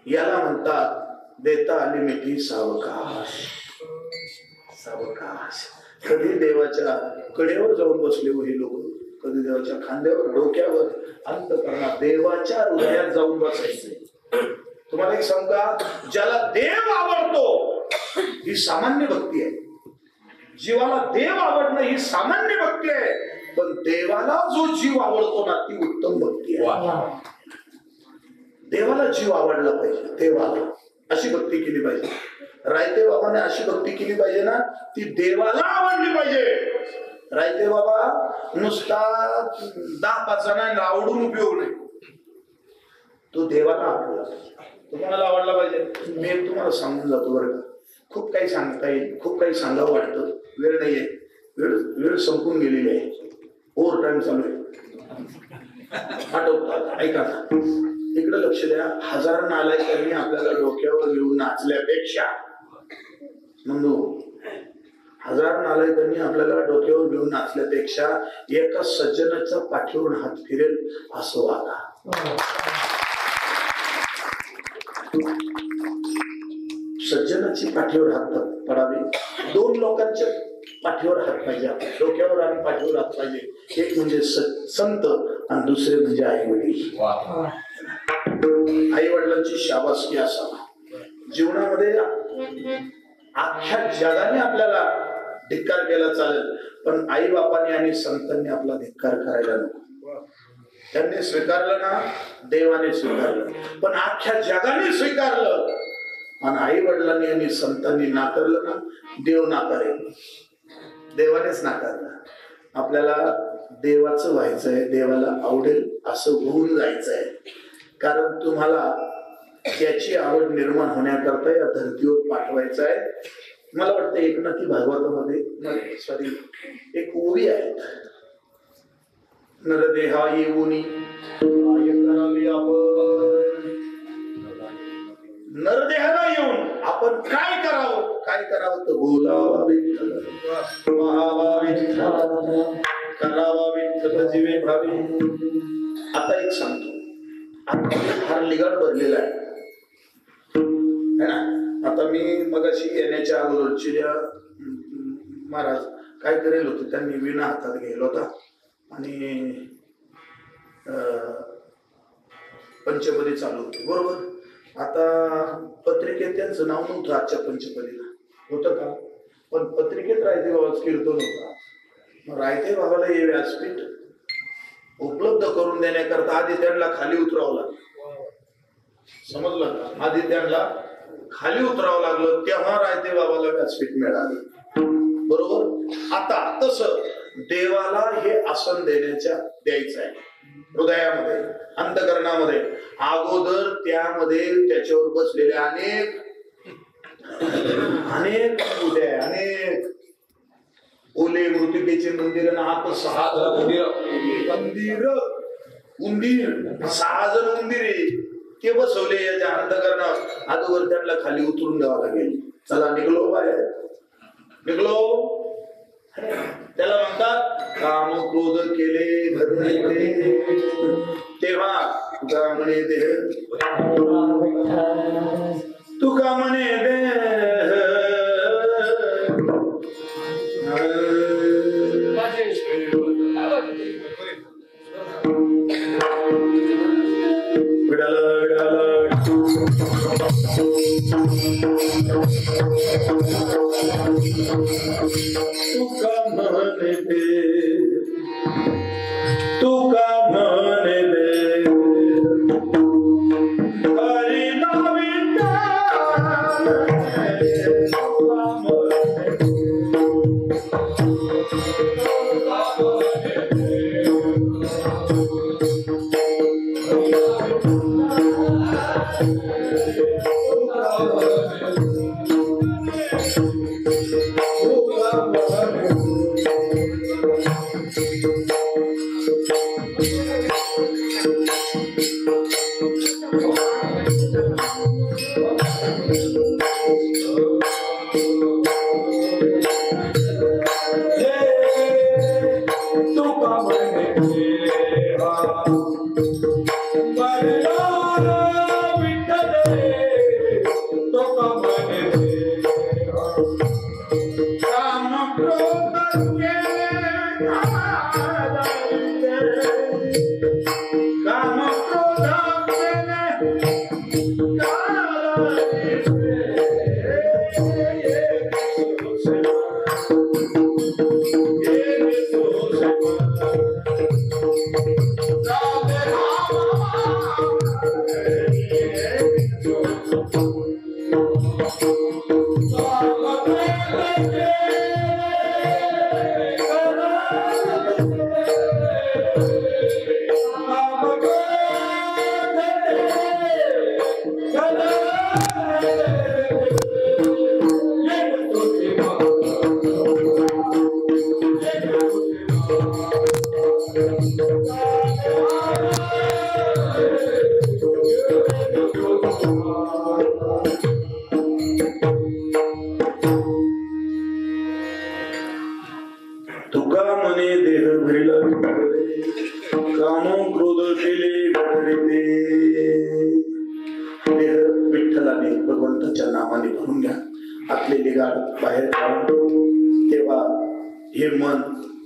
याला म्हणतात देता आली मिठी सावकाश. सावकाश. कधी देवाच्या कडेवर जाऊन बसले हो हे लोक, कधी देवाच्या खांद्यावर, डोक्यावर, अंतःकरणात देवाच्या हृदयात जाऊन बसायचे. तुम्हाला एक सांगू का, ज्याला देव आवडतो ही सामान्य भक्ती आहे. जीवाला देव आवडणं ही सामान्य भक्ती आहे, पण देवाला जो जीव आवडतो ना ती उत्तम भक्ती आहे. देवाला जीव आवडला पाहिजे, देवाला अशी भक्ती केली पाहिजे. रायते बाबाने अशी भक्ती केली पाहिजे ना, ती देवाला आवडली पाहिजे. रायते बाबा नुसता 10-5 जणांना आवडून उपयोग नाही, तो देवाला आवडला पाहिजे, तुम्हाला आवडला पाहिजे. मी तुम्हाला सांगून जातो बरं का, खूप काही सांगता येईल, खूप काही सांगावं वाटतं, वेळ नाहीये, वेळ संपून गेलेली आहे, ओव्हर टाइम चालू आहे. आठवतात ऐका ना, इकडे लक्ष द्या. 1000 नालायकांनी आपल्याला डोक्यावर घेऊन नाचल्यापेक्षा, म्हणू 1000 नालायकांनी आपल्याला डोक्यावर घेऊन नाचल्यापेक्षा एका सज्जनाच्या पाठीवरून हात फिरेल असं वागा. सज्जनाची पाठीवर हात पडावे, 2 लोकांच्या पाठीवर हात पाहिजे, डोक्यावर आणि पाठीवर हात पाहिजे. एक म्हणजे संत आणि दुसरे म्हणजे आई वडील. आई वडिलांची शाबासकी असावा. जीवनामध्ये अख्ख्या जगाने आपल्याला धिक्कार केला चालेल, पण आई बापाने आणि संतांनी आपला धिक्कार करायला नको. त्यांनी स्वीकारलं ना, देवाने स्वीकारलं, पण अख्ख्या जगाने स्वीकारलं आणि आई वडिलांनी आणि संतांनी नाकारलं ना, देव नाकारेल. देवानेच नाकारलं. आपल्याला देवाचं व्हायचंय, देवाला आवडेल असं होऊन जायचंय. कारण तुम्हाला त्याची आवड निर्माण होण्याकरता या धर्तीवर पाठवायचं आहे. मला वाटतं एकनाथी भागवतामध्ये सॉरी एक ओवी आहे, नरदेहा येऊनी नरदेहाला येऊन आपण काय करावं तर बोलावा विठ्ठल, पाहावा विठ्ठल, करावा विठ्ठल जीवे भावे. आता एक सांगतो, आता फार लिगाड भरलेला आहे ना. आता मी मगाशी येण्याच्या अगोदरच्या महाराज काय करेल होते, त्यांनी विणा हातात घ्यायला होता आणि पंचपदी चालू होती बरोबर. आता पत्रिकेत त्यांचं नाव नव्हतं आजच्या पंचपदीला, होतं का? पण पत्रिकेत रायते बाबाच कीर्तन होता. मग रायते बाबाला हे व्यासपीठ उपलब्ध करून देण्याकरता आधी त्यांना खाली उतरावं लागलं. समजलं का? आधी त्यांना खाली उतरावं लागलं, तेव्हा रायते बाबाला व्यासपीठ मिळालं बरोबर. आता तसं देवाला हे आसन द्यायचं आहे हृदयामध्ये, अंतःकरणामध्ये. अगोदर त्यामध्ये त्याच्यावर बसलेले अनेक उद्या अनेक ओले मृत्युकेचे मंदिर, आत 6 उंदीर 6 जण उंदीर ते बसवले याच्या अंतःकरणात. अगोदर त्यांना खाली उतरून द्यावं लागेल. चला निघलो बाहेर, निघलो. त्याला म्हणतात काम क्रोध केले धरणे, तेव्हा तुका म्हणे देह, तुका म्हणे देह तुका म्हणे दे हरी नाविता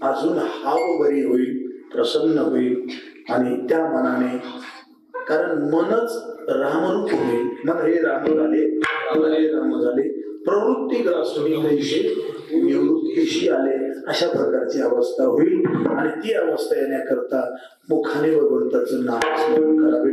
अजून हाव बरी होईल, प्रसन्न होईल. आणि त्या मनाने, कारण मनच रामरूप होईल. मन हे राम झाले, राम झाले, प्रवृत्ती ग्रासुरी निवृत्तीशी आले, अशा प्रकारची अवस्था होईल. आणि ती अवस्था येण्याकरता मुखाने भगवंताचं नाम स्मरण करावे.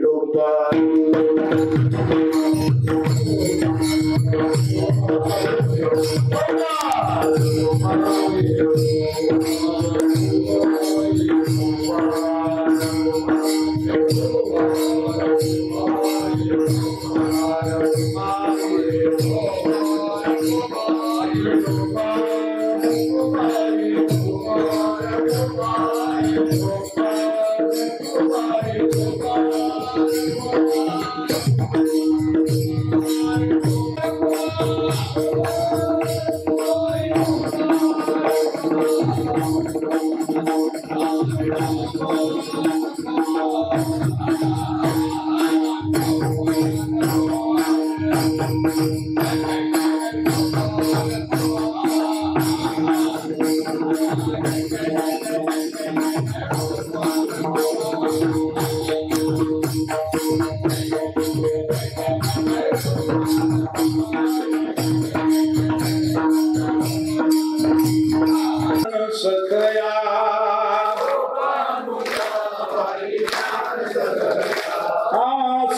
सखया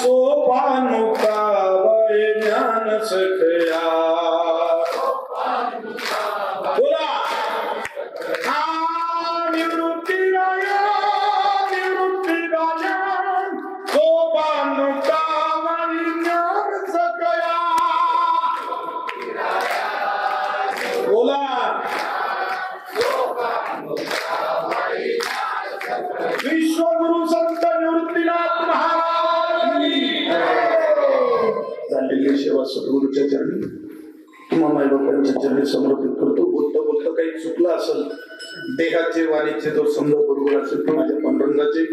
सोपानुका वै ज्ञान सखया बोला निवृत्ती राया सोपानुका वै ज्ञान सखया बोला विश्वगुरु संत निवृत्तीनाथ महाराज झालेली सेवा सद्गुरूच्या चरणी तुम्हा माय बापांच्या चरणी समर्पित करतो. बोलता काही चुकलं असेल देहाचे वाणीचे जर समजा बरोबर असेल तर माझ्या पांडुरंगाचे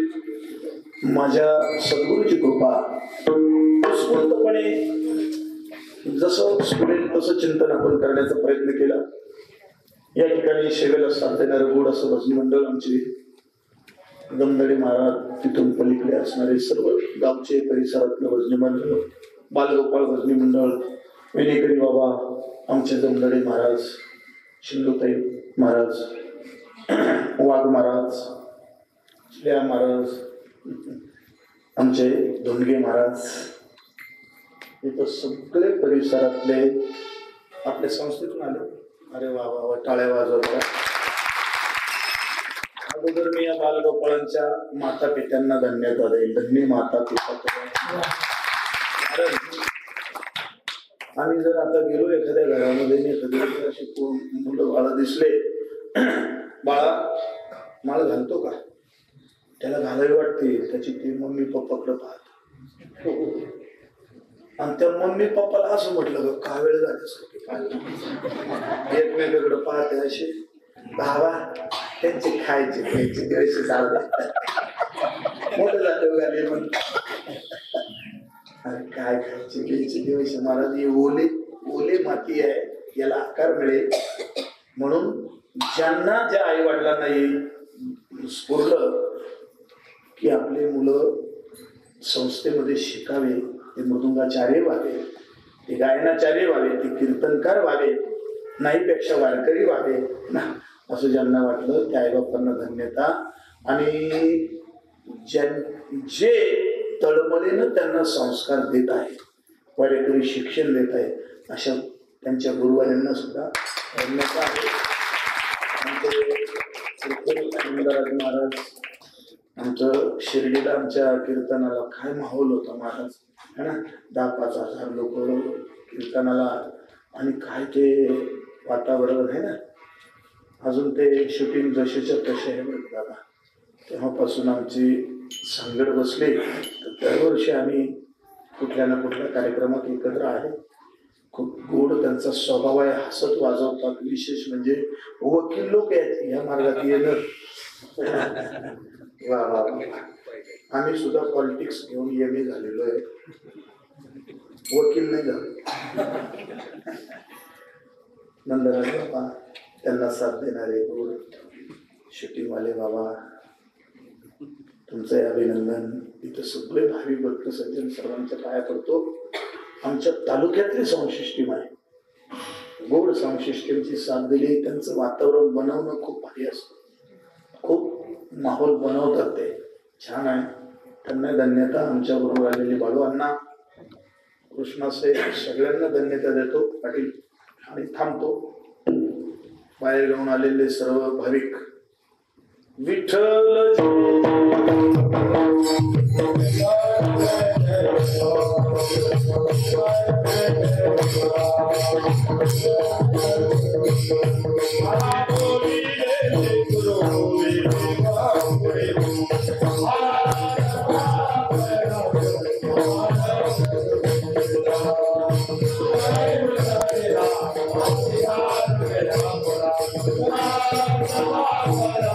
माझ्या सद्गुरूची कृपा उत्स्फूर्तपणे जसं स्फुरेल तसं चिंतन आपण करण्याचा प्रयत्न केला. या ठिकाणी सेवेला साथ देणारं गोड असं भजनी मंडळ आमचे दमदडे महाराज, तिथून पलीकडे असणारे सर्व गावचे परिसरातलं भजनी मंडळ, बालगोपाळ भजनी मंडळ, विनेकरी बाबा, आमचे दमदडे महाराज, शिंदुताई महाराज, वाघ महाराज, श्रेया महाराज, आमचे धोंडगे महाराज, इथं सगळे परिसरातले आपल्या संस्थेतून आले. अरे वा वा वा, टाळ्या वाजवल्या. अगोदर मी या बालगोपाळांच्या माता पित्यांना धन्यता देईल. धन्य माता पिता. आम्ही जर आता गेलो एखाद्या घरामध्ये एखाद्या अशी मुलं बाळा दिसले, बाळा माळ घालतो का, त्याला घालावी वाटते, त्याची ती मम्मी पप्पाकडे पाहत आणि त्या मम्मी पप्पाला असं म्हटलं का वेळ झाल्यासारखी एकमेकाकडे पाहते असे भावा त्यांचे खायचे प्यायचे दिवस चालले मोठं झालं गाले म्हण. अरे काय खायचे प्यायचे दिवस महाराज, हे ओले ओले माती आहे, याला आकार मिळेल म्हणून ज्यांना ज्या आई वडिलांना येईल स्फुरलं की आपले मुलं संस्थेमध्ये शिकावे, ते मृदुंगाचार्य व्हावे, ते गायनाचार्य व्हावे, ते कीर्तनकार व्हावे, नाहीपेक्षा वारकरी व्हावे ना, असं ज्यांना वाटलं त्या आईबापांना धन्यता. आणि जे तळमळीनं त्यांना संस्कार देत आहे, वारकरी शिक्षण देत आहे, अशा त्यांच्या गुरुवारांना सुद्धा धन्यता आहे. आमचे महाराज, आमचं शिर्डीला आमच्या कीर्तनाला काय माहोल होता महाराज, है ना, 10,000-5,000 लोक कीर्तनाला, आणि काय ते वातावरण आहे ना. अजून ते शूटिंग जशीच्या तसे आहे बरं दादा. तेव्हापासून आमची सांगड बसली. दरवर्षी आम्ही कुठल्या ना कुठल्या कार्यक्रमात एकत्र आहे. खूप गोड त्यांचा स्वभाव आहे, हसत वाजवतात. विशेष म्हणजे वकील लोक आहेत या मार्गात येणं. वा वा, आम्ही सुद्धा पॉलिटिक्स घेऊन एम.ए. झालेलो आहे, वकील नाही झालो. नंदराज बाबा, त्यांना साथ देणारे गोड शूटिंगवाले बाबा, तुमचं अभिनंदन. इथं सगळे भावी भक्त सज्जन सर्वांच्या पाया पडतो. आमच्या तालुक्यातली साऊंड सिस्टीम आहे, गोड साऊंड सिस्टीमची साथ दिली. त्यांचं वातावरण बनवणं खूप भारी असतं, खूप माहोल बनवतात, ते छान आहे. त्यांना धन्यता. आमच्या बरोबर आलेले बाळू अण्णा, कृष्णासे, सगळ्यांना धन्यता देतो पाटील. आणि थांबतो. बाहेर घेऊन आलेले सर्व भाविक, विठ्ठल Thank you.